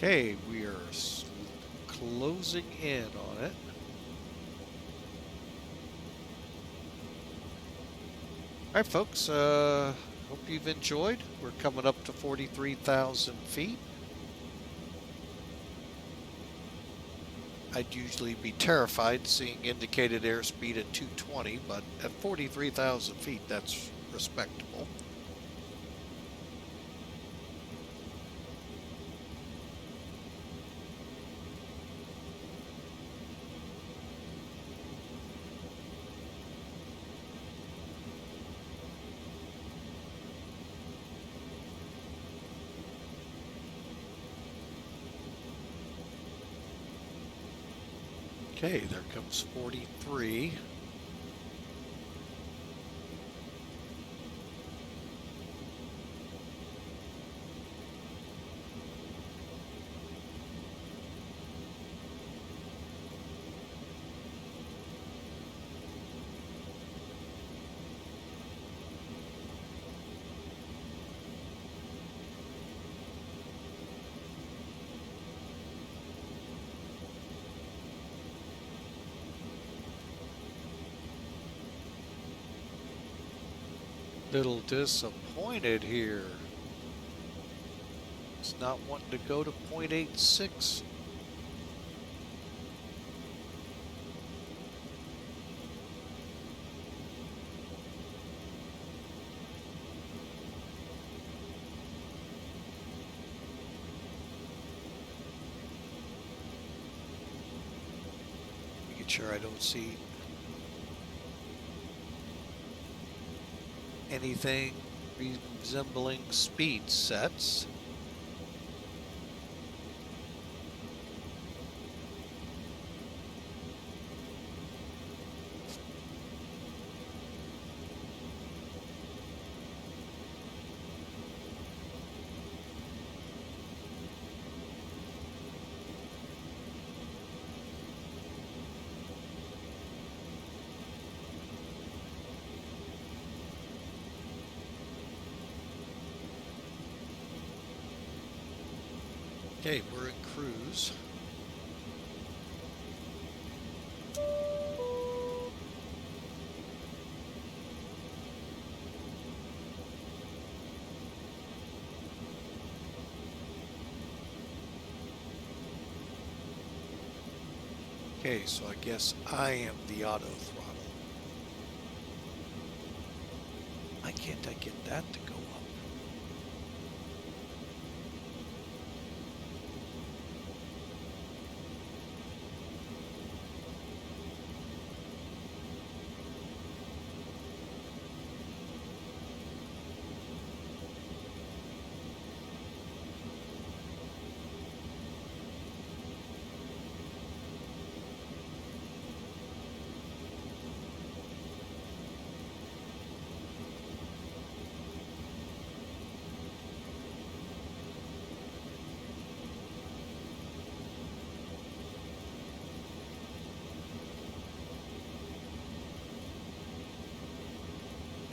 Okay, we are closing in on it. All right, folks, hope you've enjoyed. We're coming up to 43,000 feet. I'd usually be terrified seeing indicated airspeed at 220, but at 43,000 feet, that's respectable. Okay, there comes 43. Little disappointed here. It's not wanting to go to 0.86. Making sure I don't see anything resembling speed sets. Okay, we're in cruise. Okay, so I guess I am the auto throttle. Why can't I get that to go up?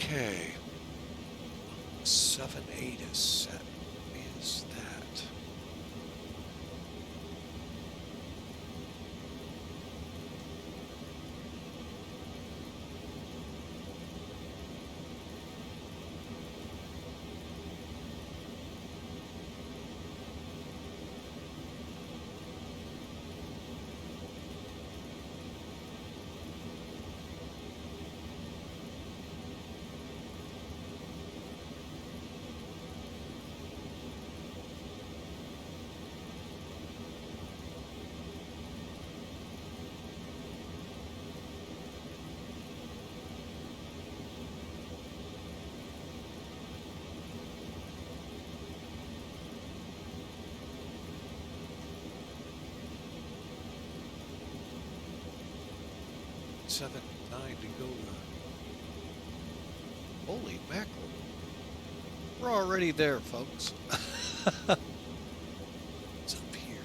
Okay. 7-8 is set. Is that? Seven, 9 to go to. Holy mackerel. We're already there, folks. It's up here.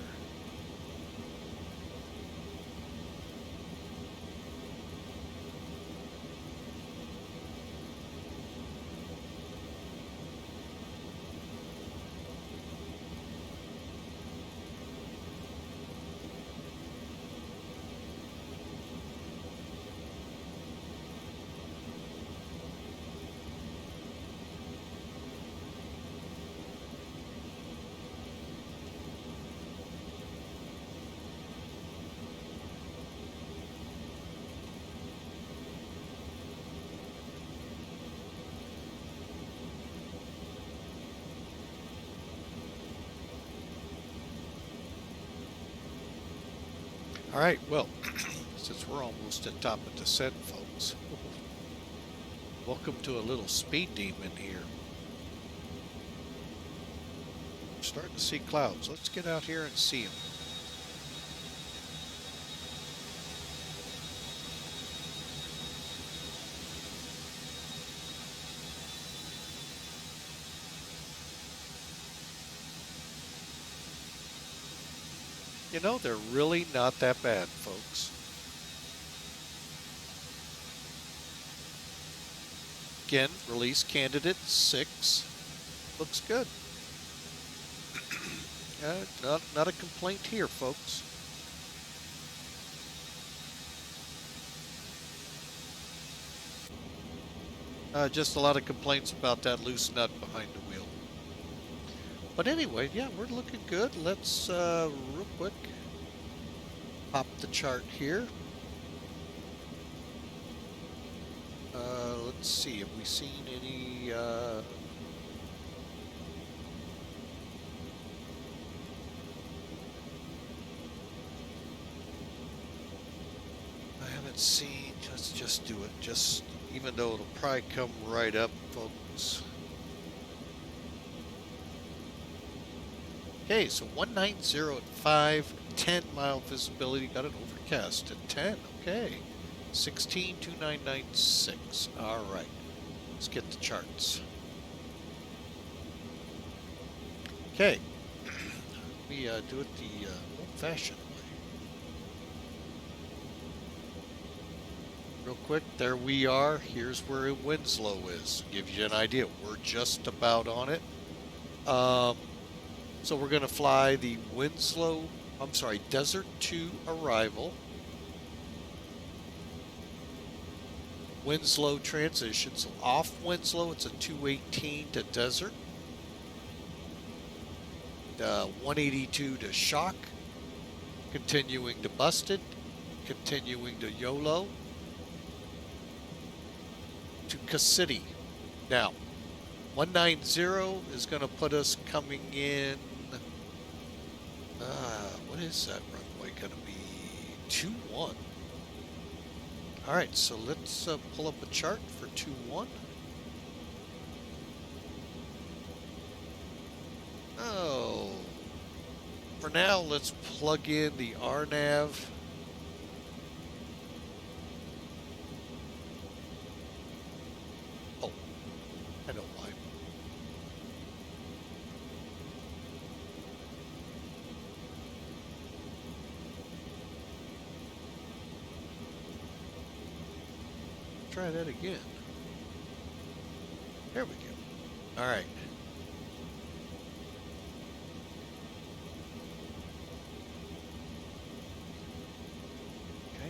All right, well, since we're almost at top of descent, folks, welcome to a little speed demon here. I'm starting to see clouds. Let's get out here and see them. You know, they're really not that bad, folks. Again, release candidate 6. Looks good. Not a complaint here, folks. Just a lot of complaints about that loose nut behind the wheel. But anyway, yeah, we're looking good. Let's, real quick, pop the chart here. Let's see, have we seen any, I haven't seen, let's just do it, just, even though it'll probably come right up, folks. Okay, so 190 at 5, 10 mile visibility, got an overcast at 10, okay. 162996, all right. Let's get the charts. Okay, we do it the old-fashioned way. Real quick, there we are. Here's where Winslow is. Give you an idea. We're just about on it. So we're going to fly the Desert 2 arrival. Winslow transition. So off Winslow, it's a 218 to Desert. 182 to Shock. Continuing to Busted. Continuing to YOLO. To Cassidy. Now, 190 is going to put us coming in. What is that runway going to be? 21. All right, so let's pull up a chart for 21. Oh, for now, let's plug in the RNAV. Oh, I know why. Try that again. There we go. All right.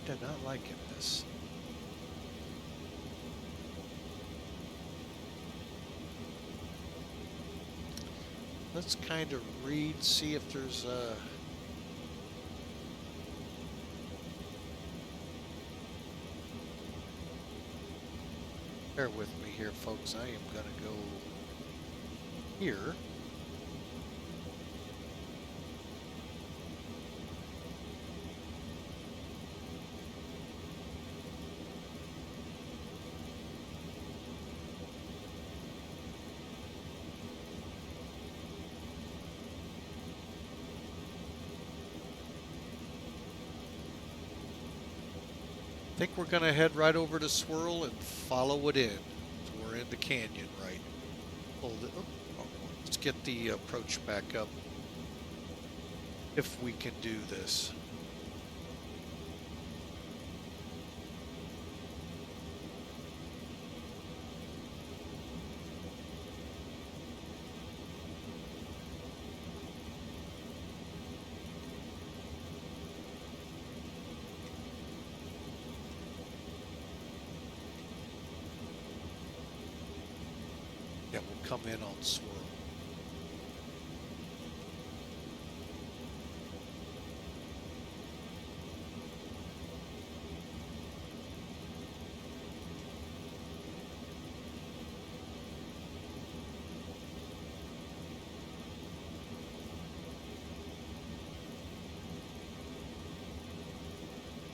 Kinda not liking this. Let's kind of read, see if there's a... Bear with me here, folks. I am going to go here. I think we're going to head right over to Swirl and follow it in. So we're in the canyon, right? Hold it. Oh, let's get the approach back up if we can do this. Yeah, we'll come in on Swirl.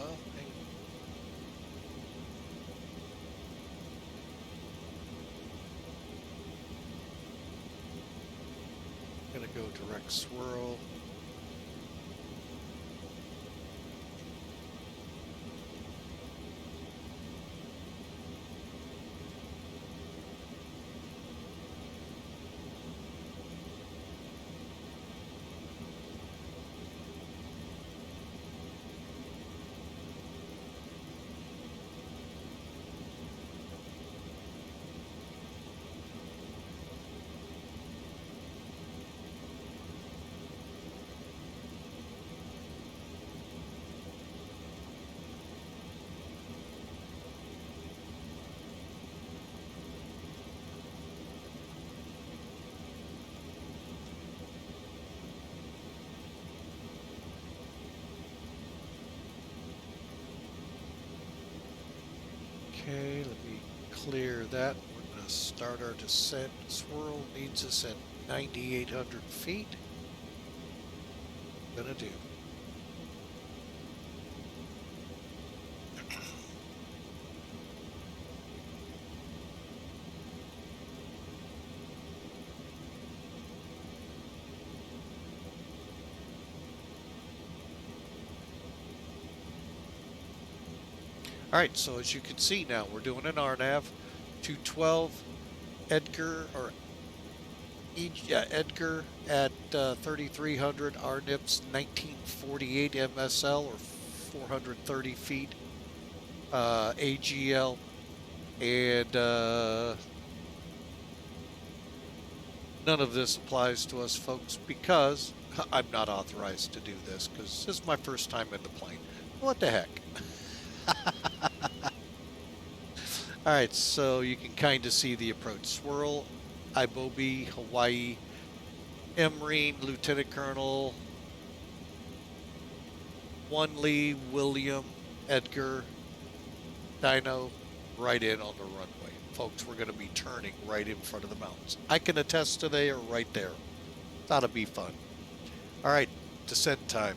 Well, hang on. Gonna go direct swirl. Okay, let me clear that. We're going to start our descent. Swirl needs us at 9,800 feet. Gonna do. All right, so as you can see now, we're doing an RNAV, 212, Edgar, or Edgar at 3,300, RNIPS 1948 MSL, or 430 feet, AGL, and none of this applies to us, folks, because I'm not authorized to do this, because this is my first time in the plane. What the heck? All right, so you can kind of see the approach. Swirl, Ibobi, Hawaii, Emreen, Lieutenant Colonel, One Lee, William, Edgar, Dino, right in on the runway. Folks, we're going to be turning right in front of the mountains. I can attest to they are right there. That'll be fun. All right, descent time.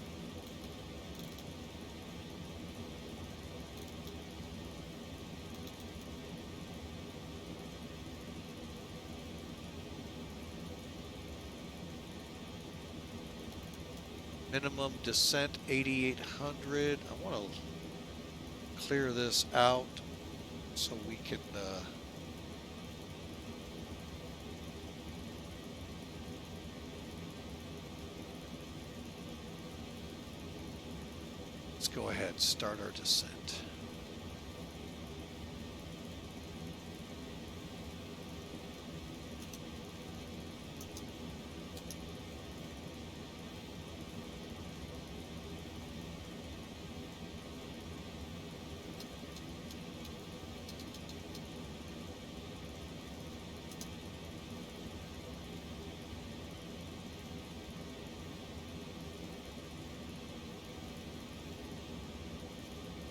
Minimum descent 8,800. I want to clear this out so we can let's go ahead, start our descent.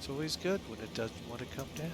It's always good when it doesn't want to come down.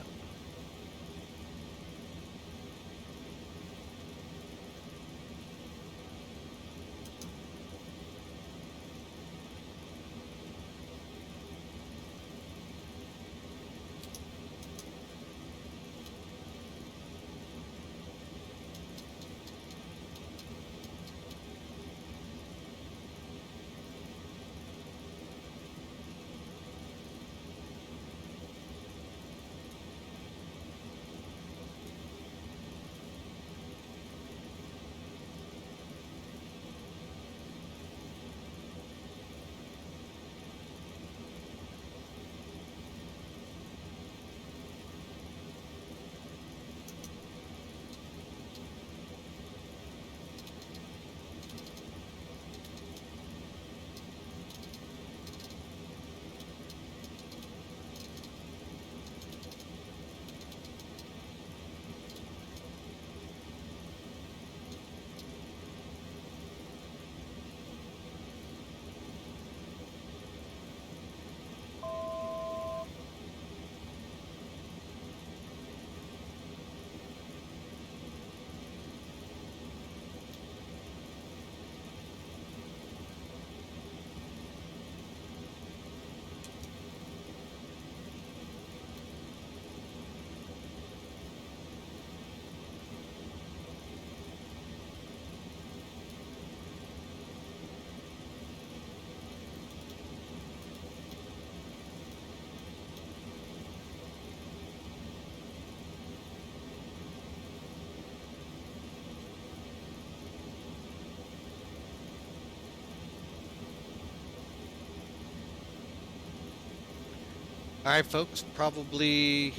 All right, folks, probably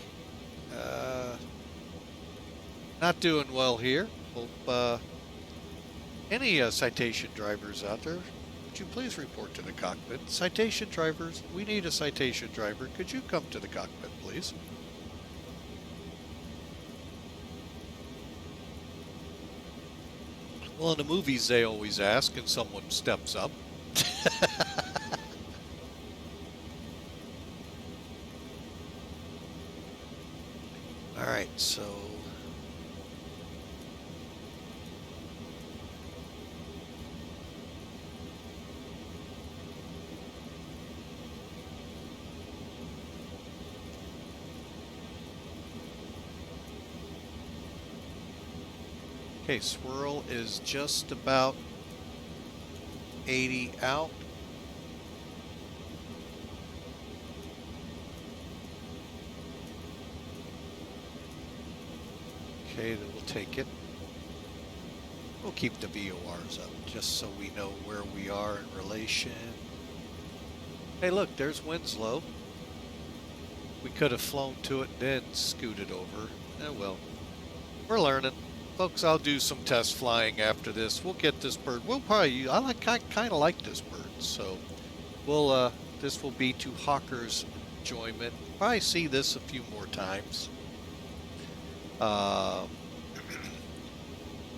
not doing well here. Hope any citation drivers out there, would you please report to the cockpit? Citation drivers, we need a citation driver. Could you come to the cockpit, please? Well, in the movies, they always ask, and someone steps up. All right, so okay, swirl is just about 80 out. Okay, then we'll take it. We'll keep the VORs up just so we know where we are in relation. Hey, look, there's Winslow. We could have flown to it and then scooted over. Oh well, we're learning. Folks, I'll do some test flying after this. We'll get this bird. We'll probably, kind of like this bird, so we'll, this will be to Hawker's enjoyment. Probably see this a few more times.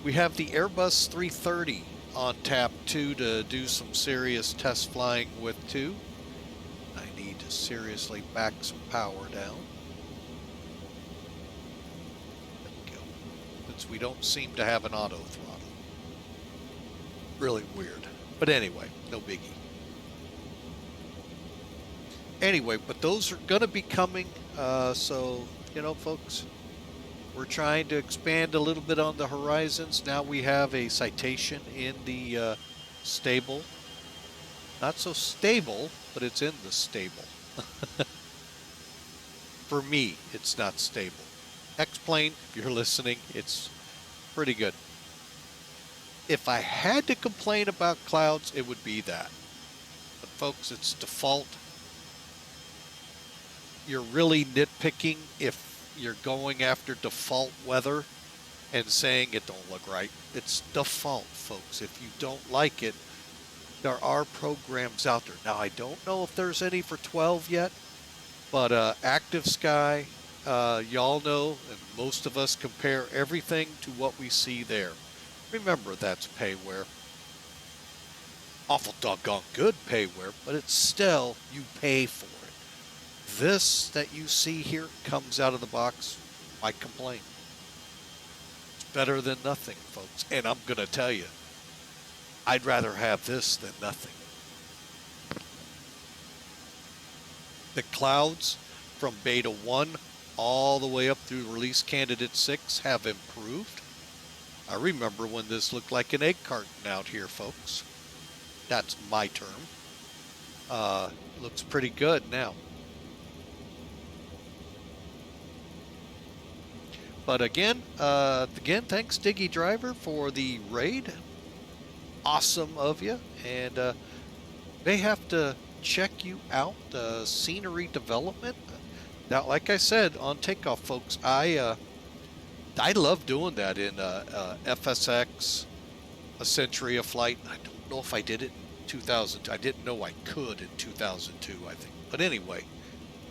We have the Airbus 330 on tap 2 to do some serious test flying with too. I need to seriously back some power down. There we go. Since we don't seem to have an auto throttle. Really weird. But anyway, no biggie. Anyway, but those are going to be coming. So, you know, folks, we're trying to expand a little bit on the horizons. Now we have a Citation in the stable. Not so stable, but it's in the stable. For me, it's not stable. X-Plane, if you're listening, it's pretty good. If I had to complain about clouds, it would be that. But folks, it's default. You're really nitpicking if you're going after default weather and saying it don't look right. It's default, folks. If you don't like it, there are programs out there. Now, I don't know if there's any for 12 yet, but Active Sky, y'all know, and most of us compare everything to what we see there. Remember, that's payware. Awful doggone good payware, but it's still, you pay for it. This that you see here comes out of the box, I complain. It's better than nothing, folks. And I'm going to tell you, I'd rather have this than nothing. The clouds from beta 1 all the way up through release candidate 6 have improved. I remember when this looked like an egg carton out here, folks. That's my term. Looks pretty good now. But again, thanks Diggy Driver for the raid. Awesome of you. And they have to check you out, the scenery development. Now, like I said on Takeoff, folks, I love doing that in FSX, a Century of Flight. I don't know if I did it in 2000. I didn't know I could in 2002, I think. But anyway,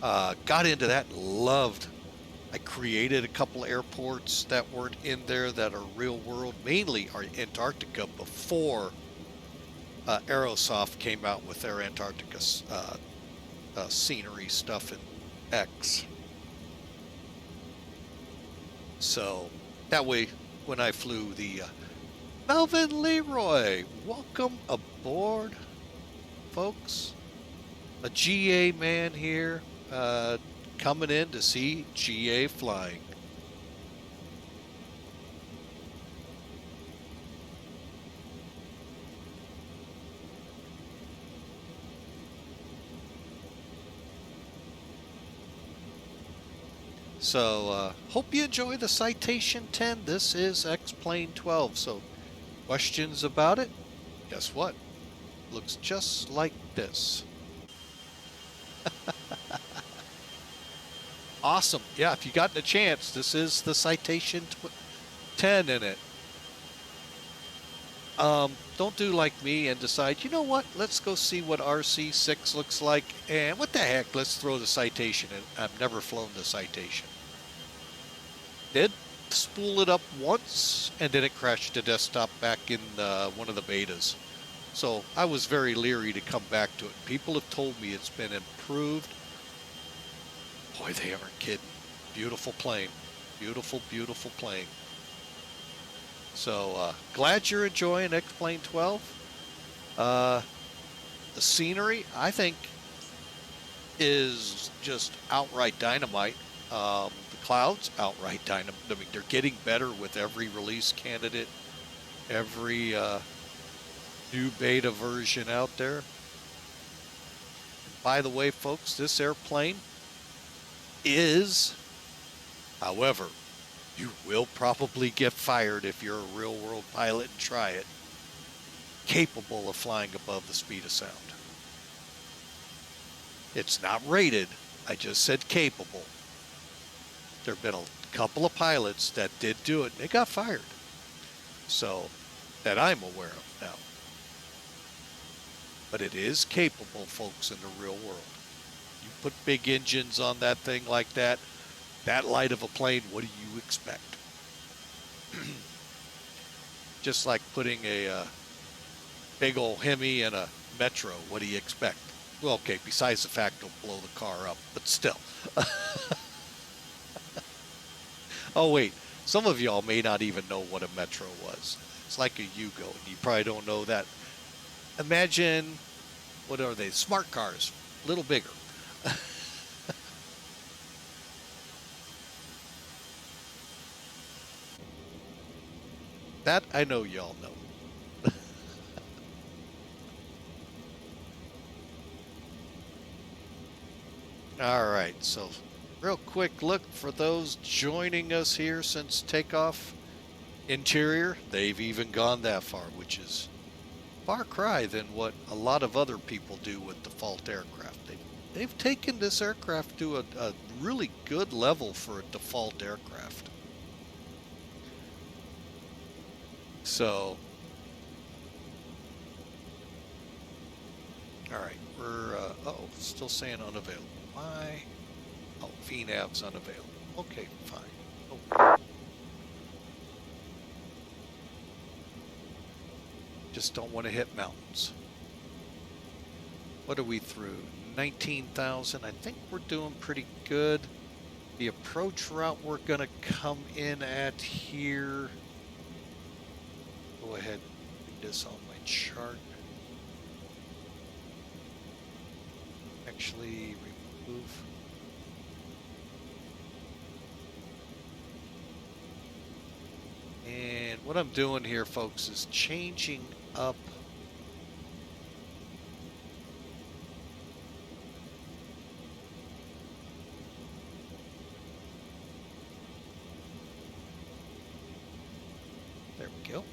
got into that and loved. I created a couple airports that weren't in there that are real world, mainly are Antarctica, before Aerosoft came out with their Antarctica scenery stuff in X. So that way, when I flew the Melvin Leroy, welcome aboard, folks. A GA man here, coming in to see GA flying. So, hope you enjoy the Citation 10. This is X-Plane12. So, questions about it? Guess what? Looks just like this. Awesome. Yeah, if you got a chance, this is the Citation 10 in it. Don't do like me and decide, you know what, let's go see what RC6 looks like, and what the heck, let's throw the Citation in. I've never flown the Citation. Did spool it up once, and then it crashed to desktop back in one of the betas. So I was very leery to come back to it. People have told me it's been improved. Boy, they aren't kidding. Beautiful plane. Beautiful, beautiful plane. So, glad you're enjoying X-Plane12. The scenery, I think, is just outright dynamite. The clouds, outright dynamite. I mean, they're getting better with every release candidate, every new beta version out there. And by the way, folks, this airplane is, however, you will probably get fired if you're a real-world pilot and try it, capable of flying above the speed of sound. It's not rated. I just said capable. There have been a couple of pilots that did do it, and they got fired. So, that I'm aware of now. But it is capable, folks, in the real world. You put big engines on that thing like that, that light of a plane, what do you expect? Just like putting a big old Hemi in a Metro, what do you expect? Well, okay, besides the fact it'll blow the car up, but still. Oh, wait, some of y'all may not even know what a Metro was. It's like a Yugo, and you probably don't know that. Imagine, what are they? Smart cars, a little bigger. That I know y'all know. All right, so real quick look for those joining us here since takeoff. Interior, they've even gone that far, which is far cry than what a lot of other people do with default aircraft. They've taken this aircraft to a really good level for a default aircraft. So, all right, we're, still saying unavailable. Why? Oh, VNAV's unavailable. Okay, fine. Oh. Just don't want to hit mountains. What are we through? 19,000. I think we're doing pretty good. The approach route we're going to come in at here. Go ahead and read this on my chart. Actually, remove. And what I'm doing here, folks, is changing up there we go.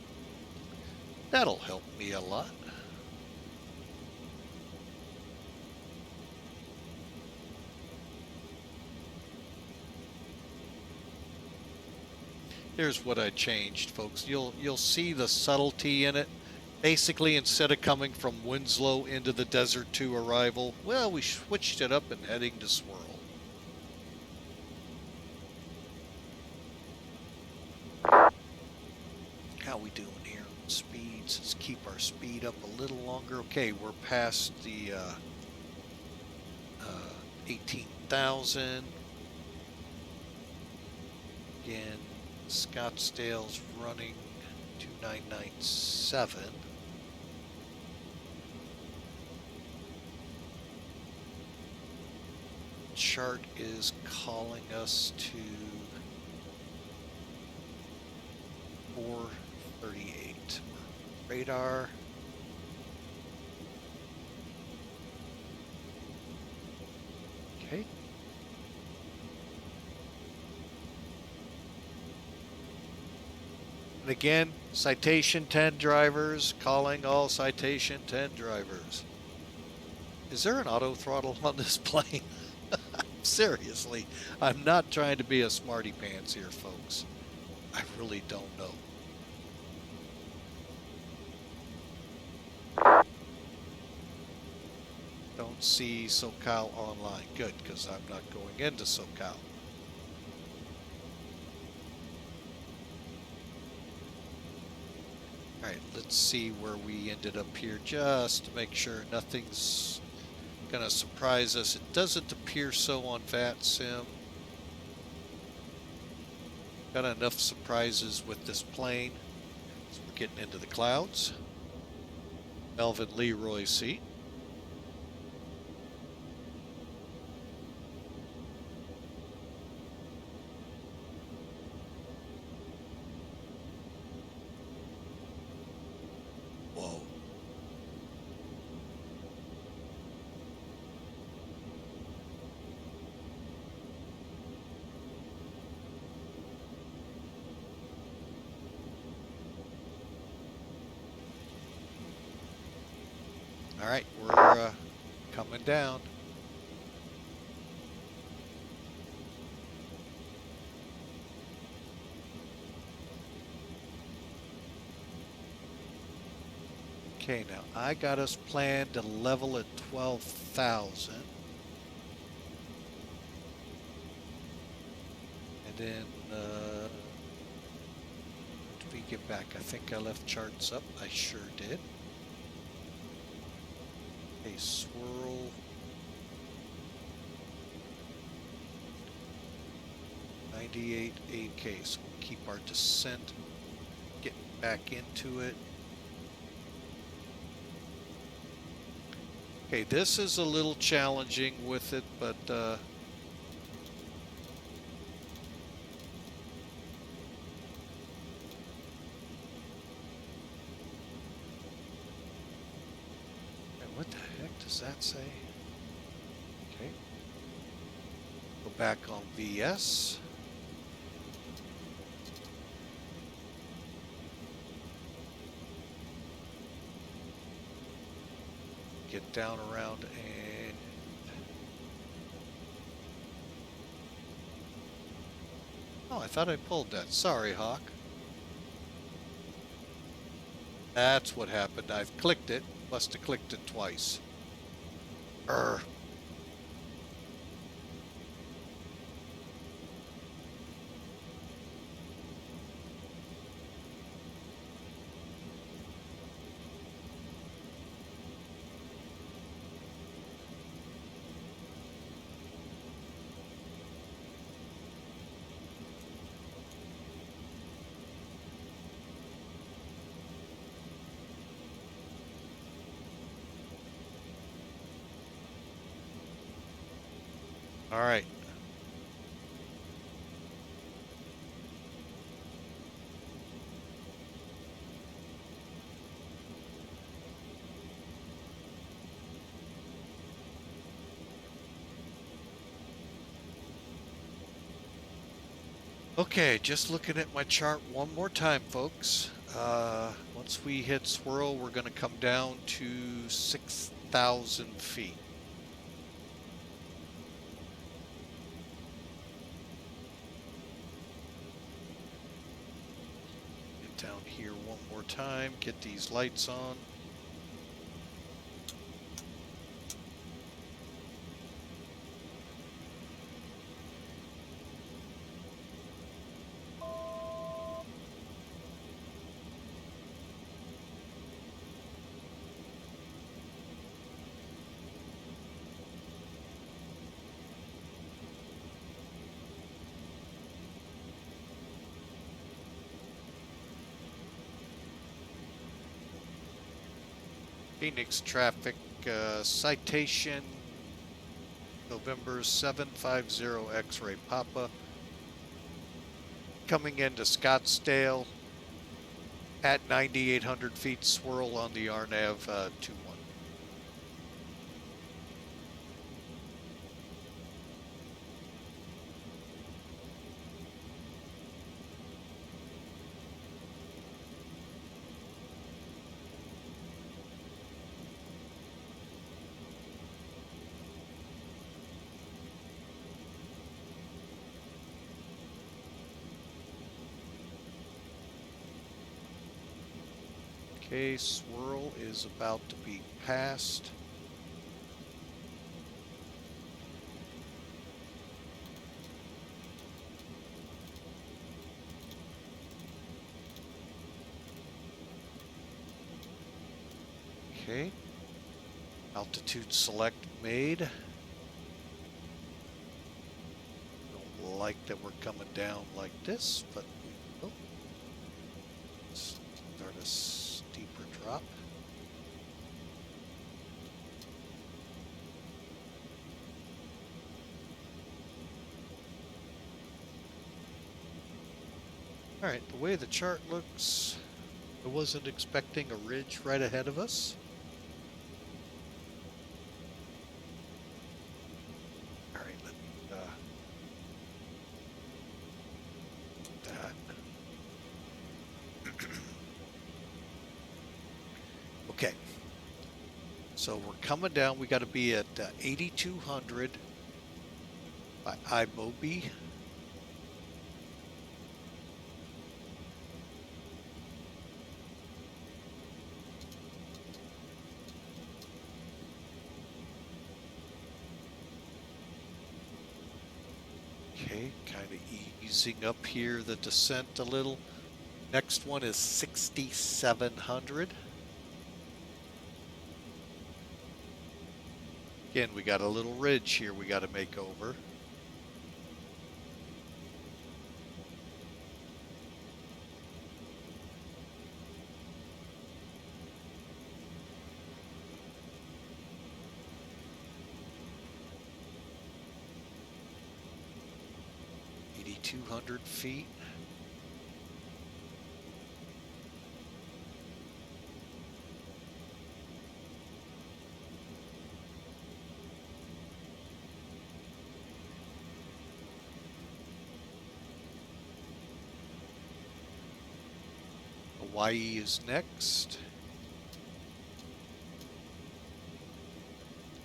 That'll help me a lot. Here's what I changed, folks. You'll see the subtlety in it. Basically, instead of coming from Winslow into the desert to arrival, well, we switched it up and heading to Swirl. How we doing here on speeds? Let's keep our speed up a little longer. Okay, we're past the 18,000. Again, Scottsdale's running 2997. Chart is calling us to 438. Radar. Okay. And again, Citation 10 drivers, calling all Citation 10 drivers. Is there an auto throttle on this plane? Seriously, I'm not trying to be a smarty pants here, folks. I really don't know. Don't see SoCal online. Good, because I'm not going into SoCal. Alright, let's see where we ended up here just to make sure nothing's going to surprise us. It doesn't appear so on VATSIM. Got enough surprises with this plane. So we're getting into the clouds. Melvin Leroy's seat. Whoa. All right, we're coming down. Okay, now I got us planned to level at 12,000. And then, did we get back? I think I left charts up. I sure did. Okay, swirl. 98 AK, so we'll keep our descent, getting back into it. Okay, this is a little challenging with it, but and what the heck does that say? Okay. Go back on VS. Get down around and oh, I thought I pulled that. Sorry, Hawk. That's what happened. I've clicked it. Must have clicked it twice. Err. All right. Okay, just looking at my chart one more time, folks. Once we hit swirl, we're going to come down to 6,000 feet. Get down here one more time, get these lights on. Phoenix traffic, Citation, November 750 X-ray Papa. Coming into Scottsdale at 9,800 feet, swirl on the RNAV 21. Okay, swirl is about to be passed. Okay, altitude select made. Don't like that we're coming down like this, but we will. Start a steeper drop. All right, the way the chart looks, I wasn't expecting a ridge right ahead of us. All right, let me do that. Okay, so we're coming down. We got to be at 8,200 by iMobi. Okay, kind of easing up here the descent a little. Next one is 6,700. Again, we got a little ridge here we got to make over. $8,200 feet. Hawaii is next.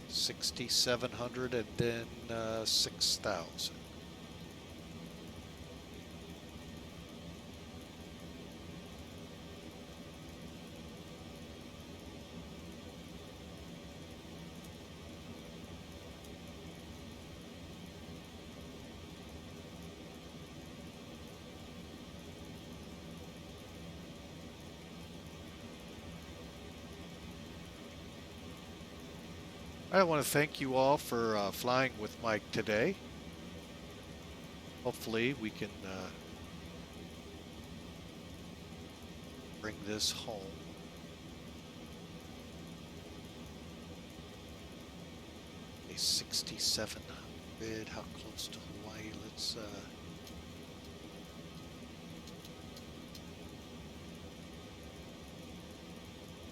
6,700 and then 6,000. I want to thank you all for flying with Mike today. Hopefully we can bring this home. A 6,700. Bid, how close to Hawaii? Let's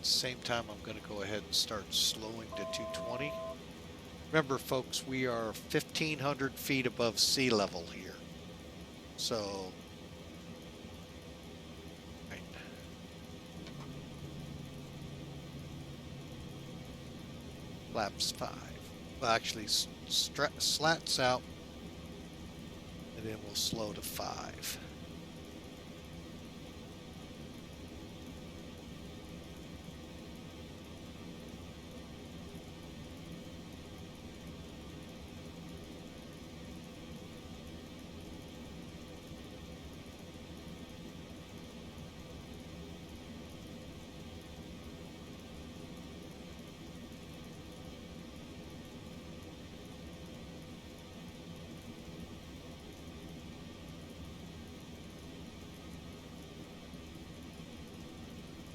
same time I'm going to go ahead and start slowing to 220. Remember folks, we are 1,500 feet above sea level here. So right. Flaps 5. Well, actually slats out, and then we'll slow to 5.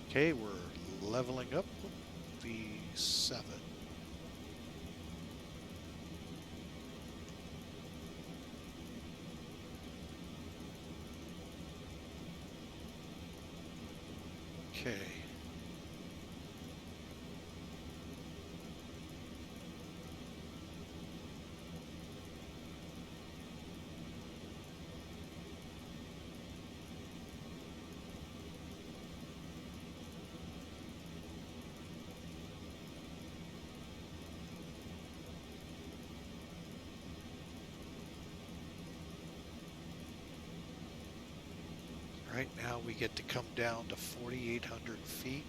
Okay, we're leveling up. V7. Okay. Right now we get to come down to 4,800 feet.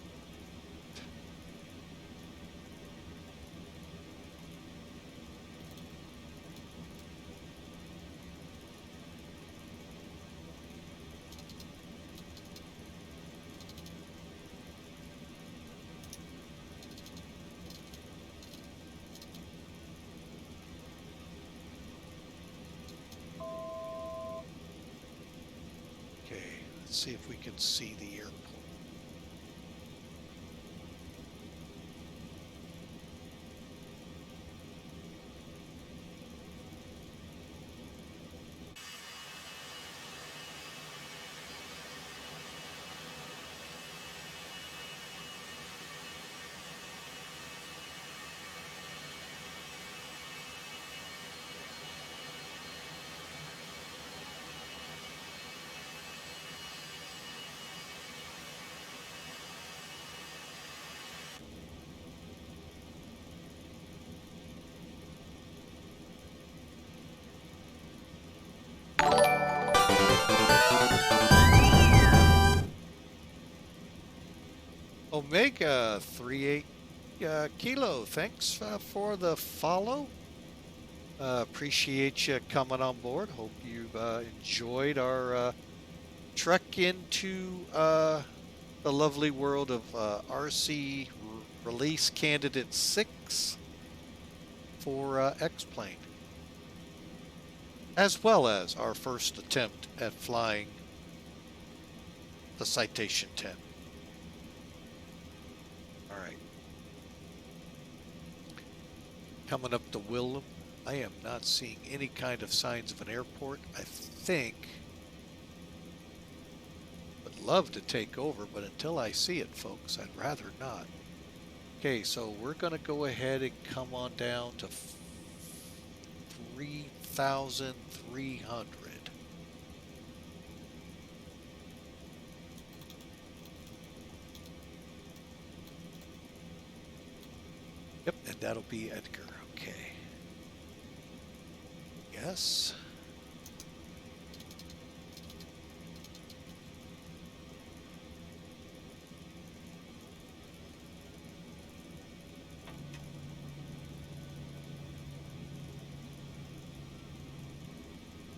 Let's see if we can see the airport. Omega 38 Kilo, thanks for the follow. Appreciate you coming on board. Hope you've enjoyed our trek into the lovely world of RC release candidate 6 for X-Plane, as well as our first attempt at flying the Citation 10. All right. Coming up to Willem, I am not seeing any kind of signs of an airport. I think would love to take over, but until I see it, folks, I'd rather not. Okay, so we're going to go ahead and come on down to 3,300. Yep, and that'll be Edgar. Okay. Yes.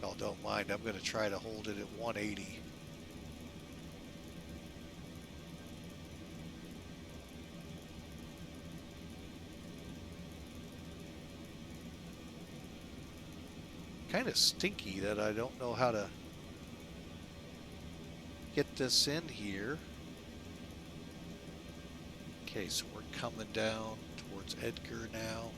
Oh, don't mind. I'm going to try to hold it at 180. Kind of stinky that I don't know how to get this in here. Okay, so we're coming down towards Edgar now.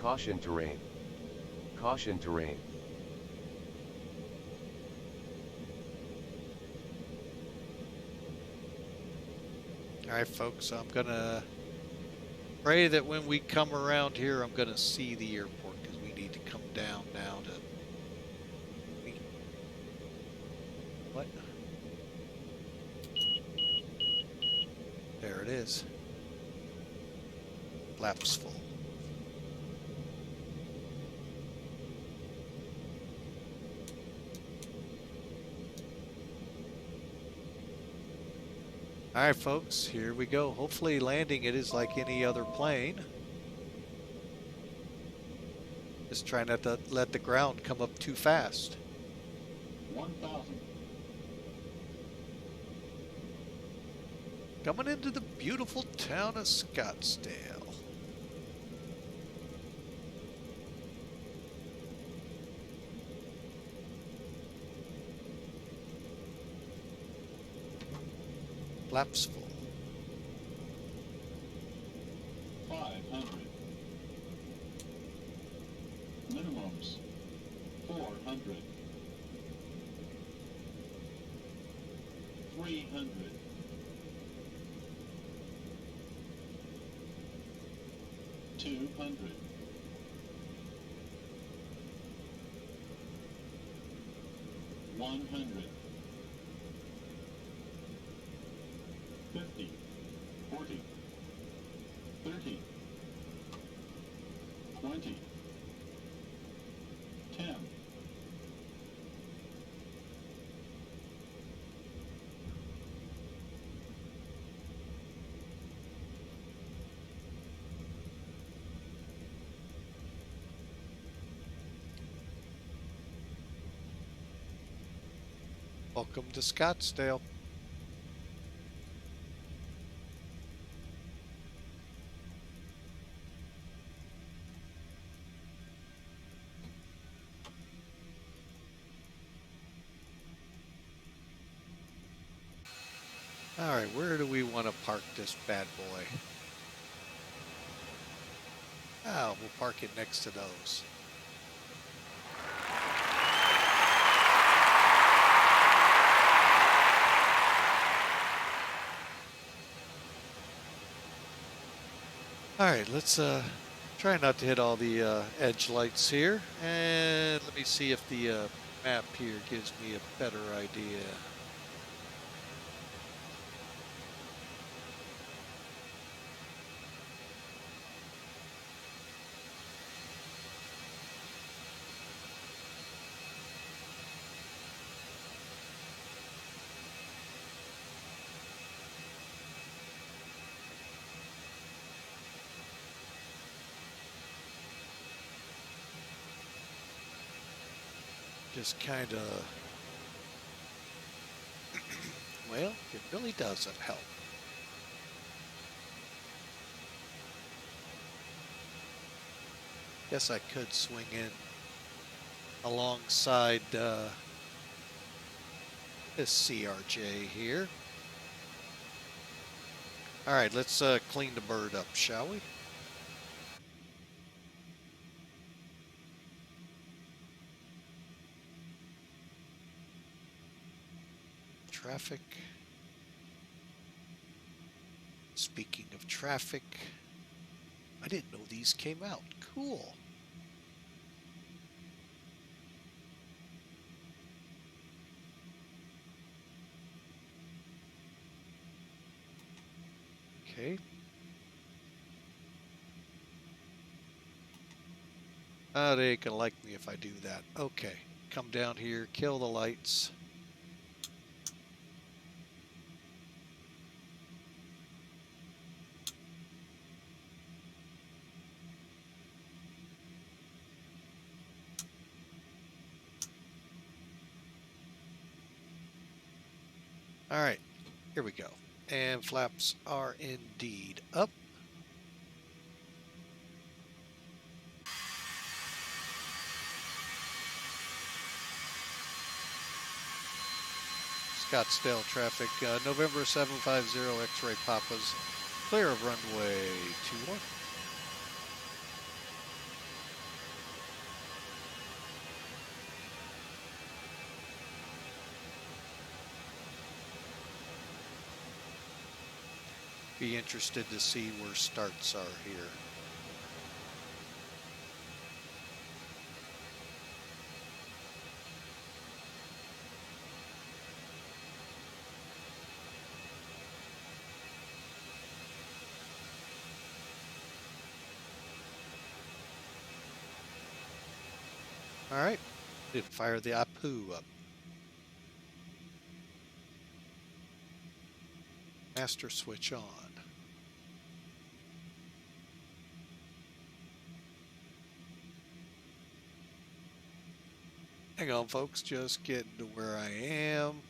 Caution terrain. Caution terrain. All right, folks, I'm gonna pray that when we come around here, I'm gonna see the airport, because we need to come down now to... What? There it is. Flaps full. All right, folks, here we go. Hopefully landing it is like any other plane. Just try not to let the ground come up too fast. 1,000. Coming into the beautiful town of Scottsdale. Flaps full. 500. Minimums. 400. 300. 200. 100. 50, 40, 30, 20, 10. Welcome to Scottsdale. All right, where do we want to park this bad boy? Oh, we'll park it next to those. All right, let's try not to hit all the edge lights here. And let me see if the map here gives me a better idea. Just kind of, well, it really doesn't help. Guess I could swing in alongside this CRJ here. All right, let's clean the bird up, shall we? Traffic. Speaking of traffic, I didn't know these came out. Cool. Okay. They ain't gonna like me if I do that. Okay. Come down here, kill the lights. All right, here we go. And flaps are indeed up. Scottsdale traffic, November 750 X-ray Papa's clear of runway 21. be interested to see where starts are here. All right, didn't fire the APU up. Master switch on. Hang on, folks, just getting to where I am.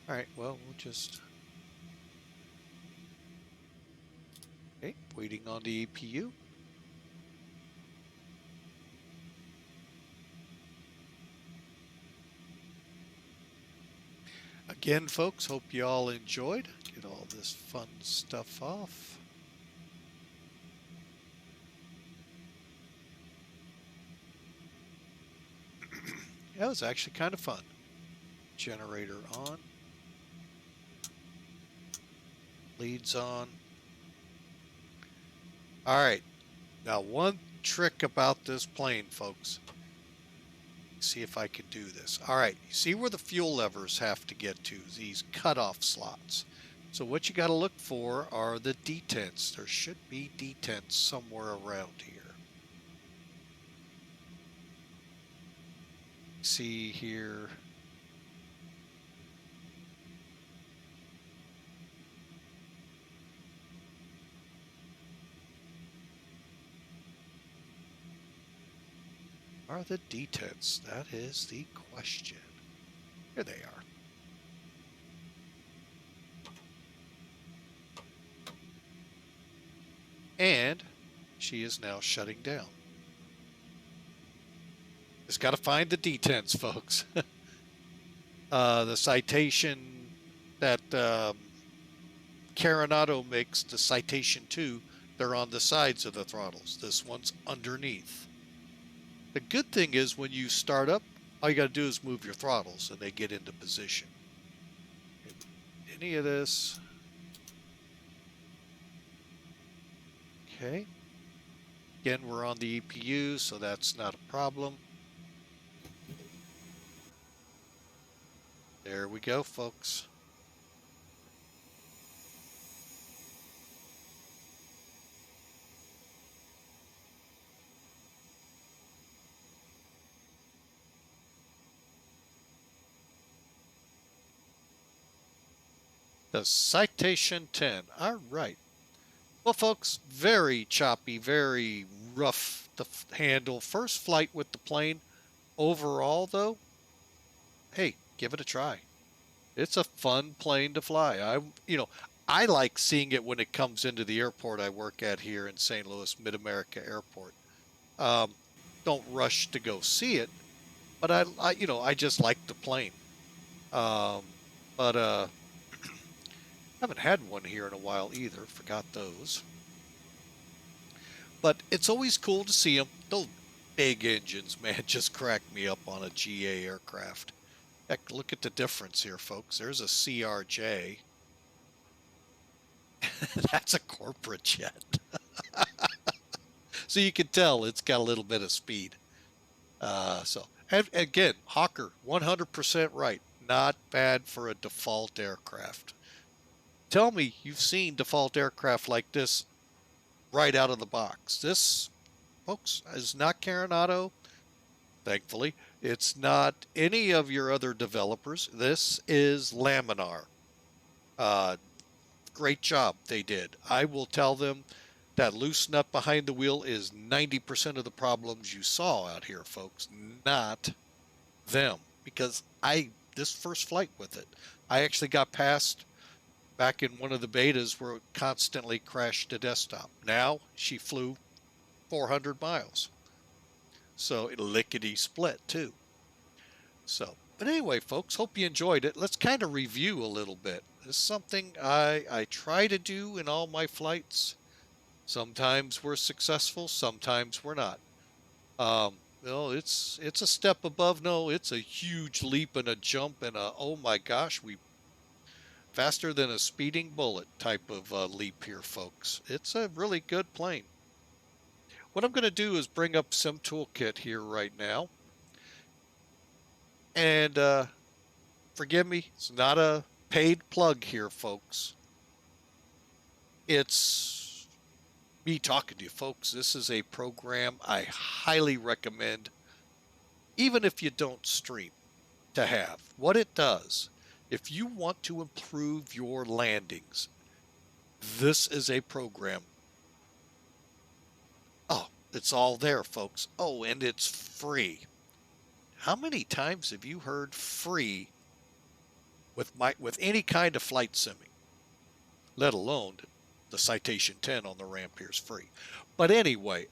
All right, well, we'll just... Okay, waiting on the APU. Again, folks, hope you all enjoyed. Get all this fun stuff off. That was actually kind of fun. Generator on. Leads on. All right. Now, one trick about this plane, folks. See if I can do this. All right. You see where the fuel levers have to get to? These cutoff slots. So what you got to look for are the detents. There should be detents somewhere around here. See here. Are the detents? That is the question. Here they are. And she is now shutting down. Just got to find the detents, folks. The Citation that Coronado makes, the Citation 2, they're on the sides of the throttles. This one's underneath. The good thing is when you start up, all you got to do is move your throttles and they get into position. Any of this. Okay. Again, we're on the EPU, so that's not a problem. There we go, folks. The Citation 10. All right. Well, folks, very choppy, very rough to handle. First flight with the plane. Overall, though, hey, give it a try. It's a fun plane to fly. I like seeing it when it comes into the airport I work at here in St. Louis, Mid-America Airport. Don't rush to go see it, but I just like the plane. But haven't had one here in a while either. Forgot those. But it's always cool to see them. Those big engines, man, just crack me up on a GA aircraft. Heck, look at the difference here, folks. There's a CRJ. That's a corporate jet. So you can tell it's got a little bit of speed. And again, Hawker, 100% right. Not bad for a default aircraft. Tell me you've seen default aircraft like this right out of the box. This, folks, is not Coronado. Thankfully, it's not any of your other developers. This is Laminar. Great job they did. I will tell them that loose nut behind the wheel is 90% of the problems you saw out here, folks, not them. Because this first flight with it, I actually got past back in one of the betas where it constantly crashed the desktop. Now she flew 400 miles. So it lickety split too. So But anyway, folks, hope you enjoyed it. Let's kind of review a little bit. This is something I try to do in all my flights. Sometimes we're successful, sometimes we're not. It's a step above. No, it's a huge leap and a jump and a, oh my gosh, we faster than a speeding bullet type of leap here, folks. It's a really good plane. What I'm going to do is bring up Sim Toolkit here right now. And forgive me, it's not a paid plug here, folks. It's me talking to you, folks. This is a program I highly recommend, even if you don't stream, to have. What it does, if you want to improve your landings, this is a program. Oh, it's all there, folks. Oh, and it's free. How many times have you heard free with any kind of flight simming, let alone the Citation 10 on the ramp here is free? But anyway,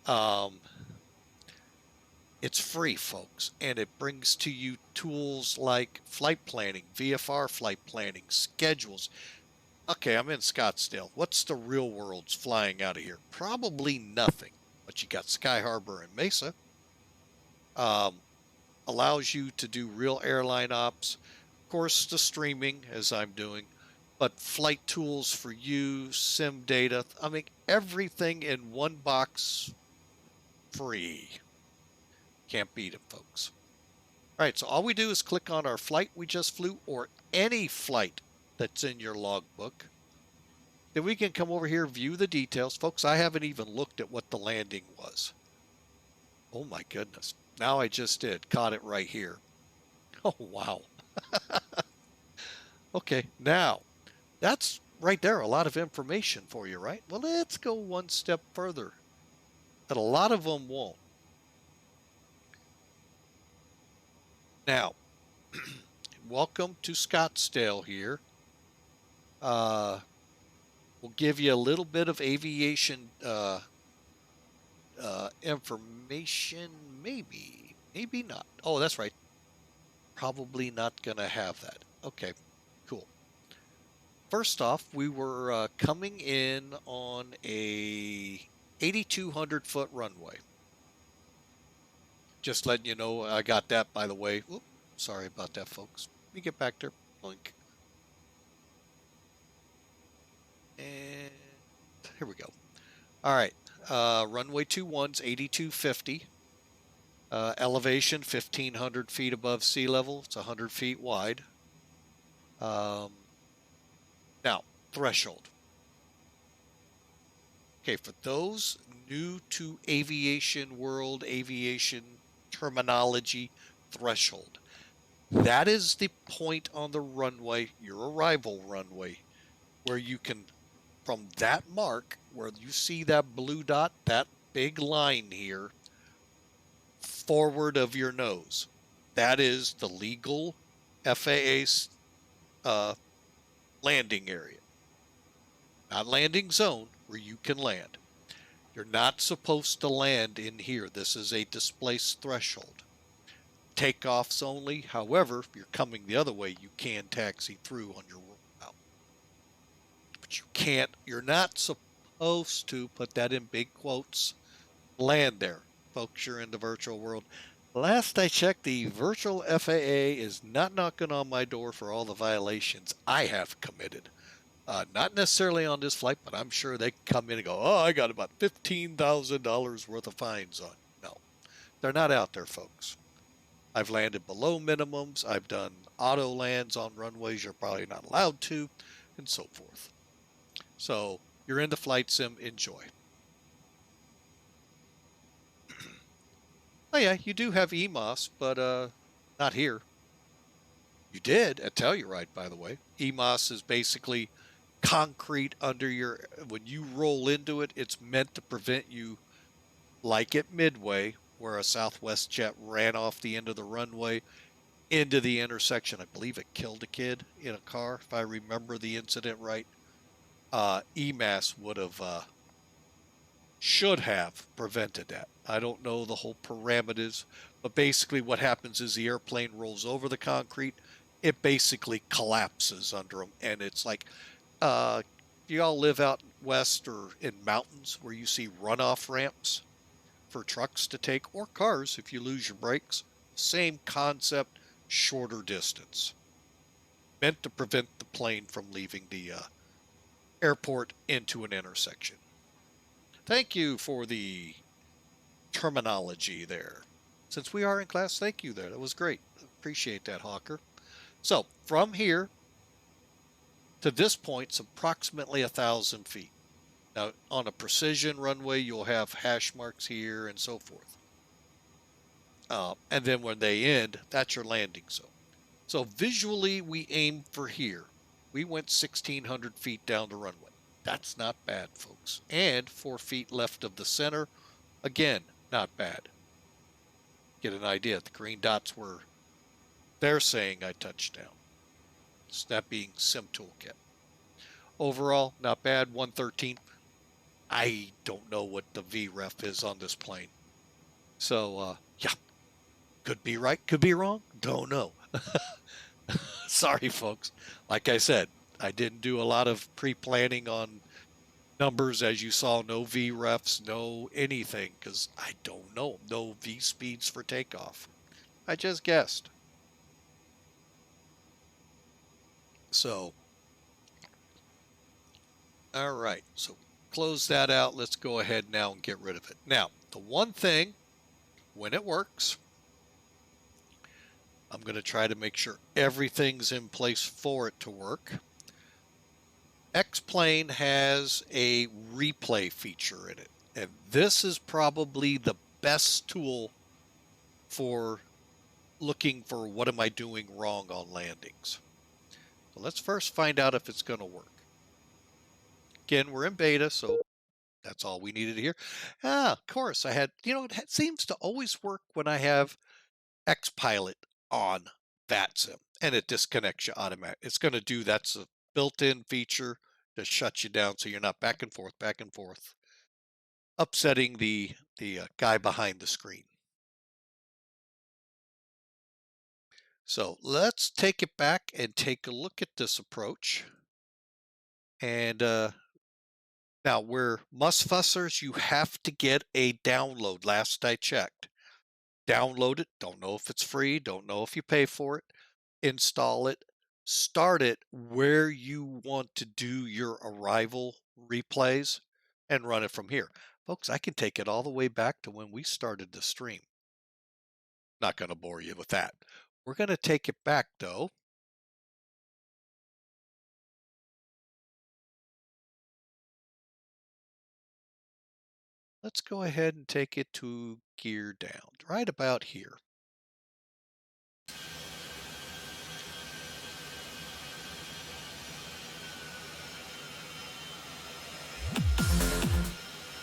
it's free, folks, and it brings to you tools like flight planning, VFR flight planning, schedules. Okay, I'm in Scottsdale. What's the real world's flying out of here? Probably nothing. But you got Sky Harbor and Mesa. Allows you to do real airline ops. Of course, the streaming, as I'm doing. But flight tools for you, sim data. I mean, everything in one box, free. Can't beat it, folks. All right, so all we do is click on our flight we just flew or any flight that's in your logbook. Then we can come over here, view the details. Folks, I haven't even looked at what the landing was. Oh my goodness. Now I just did. Caught it right here. Oh, wow. Okay, now that's right there. A lot of information for you, right? Well, let's go one step further. That a lot of them won't. Now, welcome to Scottsdale here. We'll give you a little bit of aviation information, maybe not. Oh, that's right. Probably not going to have that. Okay, cool. First off, we were coming in on a 8,200 foot runway. Just letting you know, I got that, by the way. Oops, sorry about that, folks. Let me get back there. Blink. And here we go. All right. Runway 21's 8250. Elevation 1,500 feet above sea level. It's 100 feet wide. Now, threshold. Okay, for those new to aviation world, aviation terminology, threshold. That is the point on the runway, your arrival runway, where you can, from that mark, where you see that blue dot, that big line here, forward of your nose. That is the legal FAA landing area. Not landing zone, where you can land. You're not supposed to land in here. This is a displaced threshold. Takeoffs only. However, if you're coming the other way, you can taxi through on your route. But you can't, you're not supposed to, put that in big quotes, land there. Folks, you're in the virtual world. Last I checked, the virtual FAA is not knocking on my door for all the violations I have committed. Not necessarily on this flight, but I'm sure they come in and go, oh, I got about $15,000 worth of fines on. No, they're not out there, folks. I've landed below minimums. I've done auto lands on runways you're probably not allowed to, and so forth. So you're into flight sim, enjoy. Oh yeah, you do have EMOS, but not here. You did at Telluride, by the way. EMOS is basically concrete under your, when you roll into it, it's meant to prevent you, like at Midway, where a Southwest jet ran off the end of the runway into the intersection. I believe it killed a kid in a car, if I remember the incident right. EMAS would have should have prevented that. I don't know the whole parameters, but basically what happens is the airplane rolls over the concrete. It basically collapses under them, and it's like, you all live out west or in mountains where you see runoff ramps for trucks to take, or cars if you lose your brakes. Same concept, shorter distance. Meant to prevent the plane from leaving the airport into an intersection. Thank you for the terminology there. Since we are in class, thank you there. That was great. Appreciate that, Hawker. So from here to this point, it's approximately 1,000 feet. Now, on a precision runway, you'll have hash marks here and so forth. And then when they end, that's your landing zone. So visually, we aim for here. We went 1,600 feet down the runway. That's not bad, folks. And 4 feet left of the center. Again, not bad. Get an idea. The green dots were, they're saying I touched down. So that being Sim Toolkit. Overall, not bad. 113. I don't know what the VREF is on this plane. So, yeah. Could be right, could be wrong. Don't know. Sorry, folks. Like I said, I didn't do a lot of pre-planning on numbers, as you saw. No VREFs, no anything, because I don't know. No V speeds for takeoff. I just guessed. So, all right. So close that out. Let's go ahead now and get rid of it. Now, the one thing, when it works, I'm going to try to make sure everything's in place for it to work. X-Plane has a replay feature in it, and this is probably the best tool for looking for what am I doing wrong on landings. So let's first find out if it's going to work. Again, we're in beta, so that's all we needed here. Of course, I had, it seems to always work when I have X-Pilot on VATSIM, and it disconnects you automatically. It's going to do, that's a built-in feature to shut you down so you're not back and forth, upsetting the guy behind the screen. So let's take it back and take a look at this approach. And now, where Musfussers, you have to get a download. Last I checked. Download it. Don't know if it's free. Don't know if you pay for it. Install it. Start it where you want to do your arrival replays and run it from here. Folks, I can take it all the way back to when we started the stream. Not going to bore you with that. We're going to take it back, though. Let's go ahead and take it to gear down, right about here.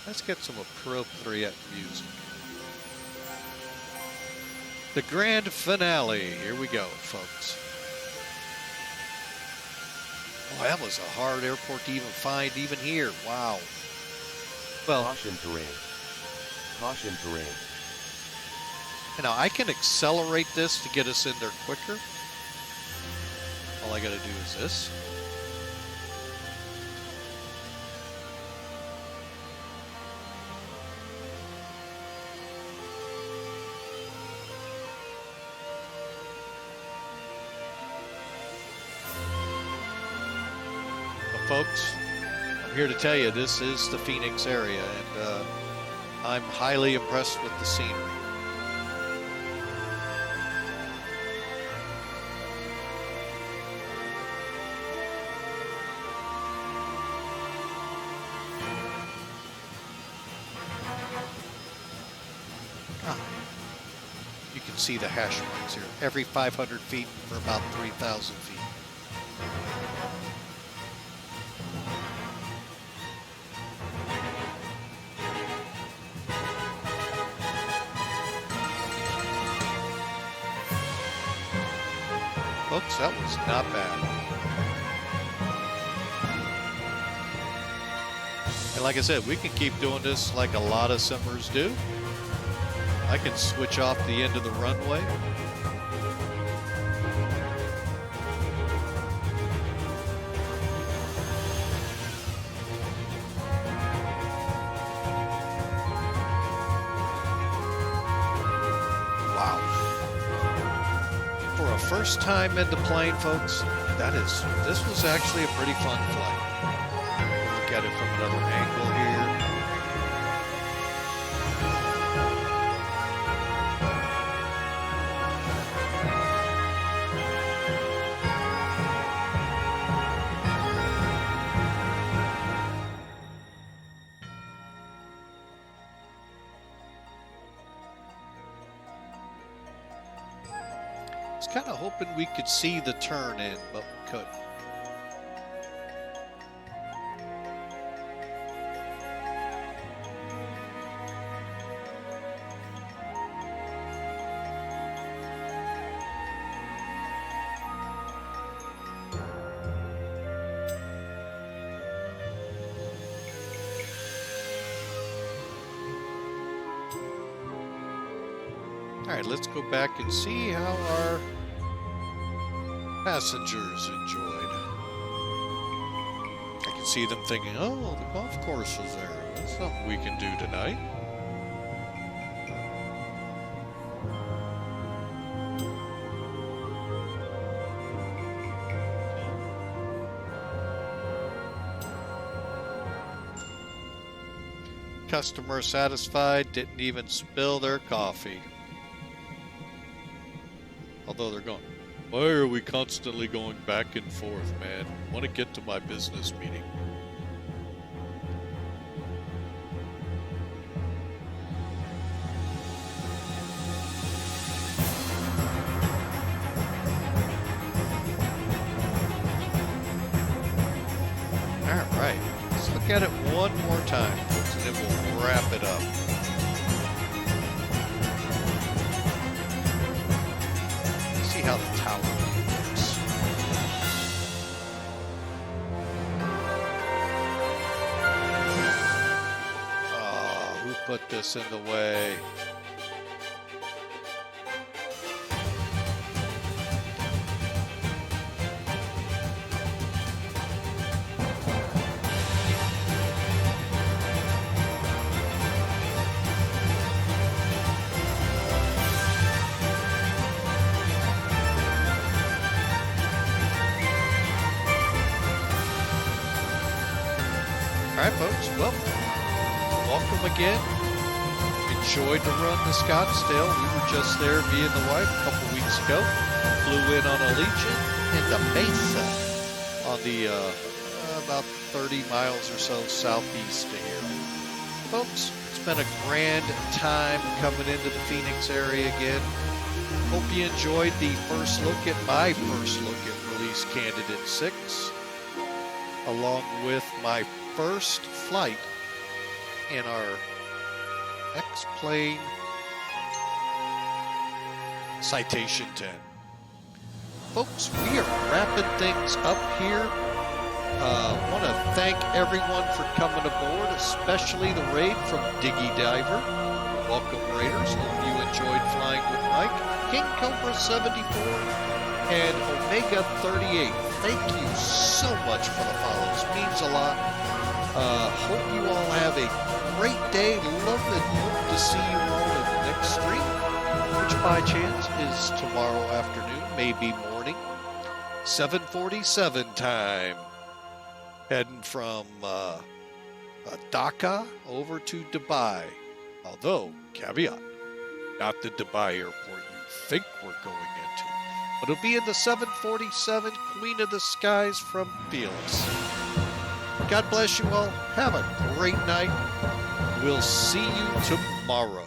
Let's get some appropriate music. The grand finale. Here we go, folks. Oh, that was a hard airport to even find, even here. Wow. Well, Caution terrain. Caution terrain. now I can accelerate this to get us in there quicker. All I got to do is this. Folks, I'm here to tell you this is the Phoenix area, and I'm highly impressed with the scenery. You can see the hash marks here. Every 500 feet for about 3,000 feet. Folks, that was not bad. And like I said, we can keep doing this like a lot of simmers do. I can switch off the end of the runway. Wow. For a first time in the plane, folks, this was actually a pretty fun flight. Look at it from another angle here. I was kind of hoping we could see the turn in, but we couldn't. All right, let's go back and see how our passengers enjoyed. I can see them thinking, oh, the golf course is there. That's something we can do tonight. Customer satisfied, didn't even spill their coffee. Although they're going, why are we constantly going back and forth, man? I want to get to my business meeting. All right, let's look at it one more time, folks, and then we'll wrap it up. How the tower works. Oh, who put this in the way? Alright folks, well, welcome again. Enjoyed the run to Scottsdale. We were just there, me and the wife, a couple weeks ago. Flew in on Allegiant into Mesa on the about 30 miles or so southeast of here. Folks, it's been a grand time coming into the Phoenix area again. Hope you enjoyed the my first look at Release Candidate 6, along with my first flight in our X-Plane Citation 10. Folks, we are wrapping things up here. Want to thank everyone for coming aboard, especially the raid from Diggy Diver. Welcome, Raiders. Hope you enjoyed flying with Mike, King Cobra 74, and Omega 38. Thank you so much for the follows. Means a lot. Hope you all have a great day. Love and hope to see you all in the next stream, which by chance is tomorrow afternoon, maybe morning, 7:47 time. Heading from Dhaka over to Dubai. Although, caveat, not the Dubai airport you think we're going into. But it'll be in the 747 Queen of the Skies from Felix. God bless you all. Have a great night. We'll see you tomorrow.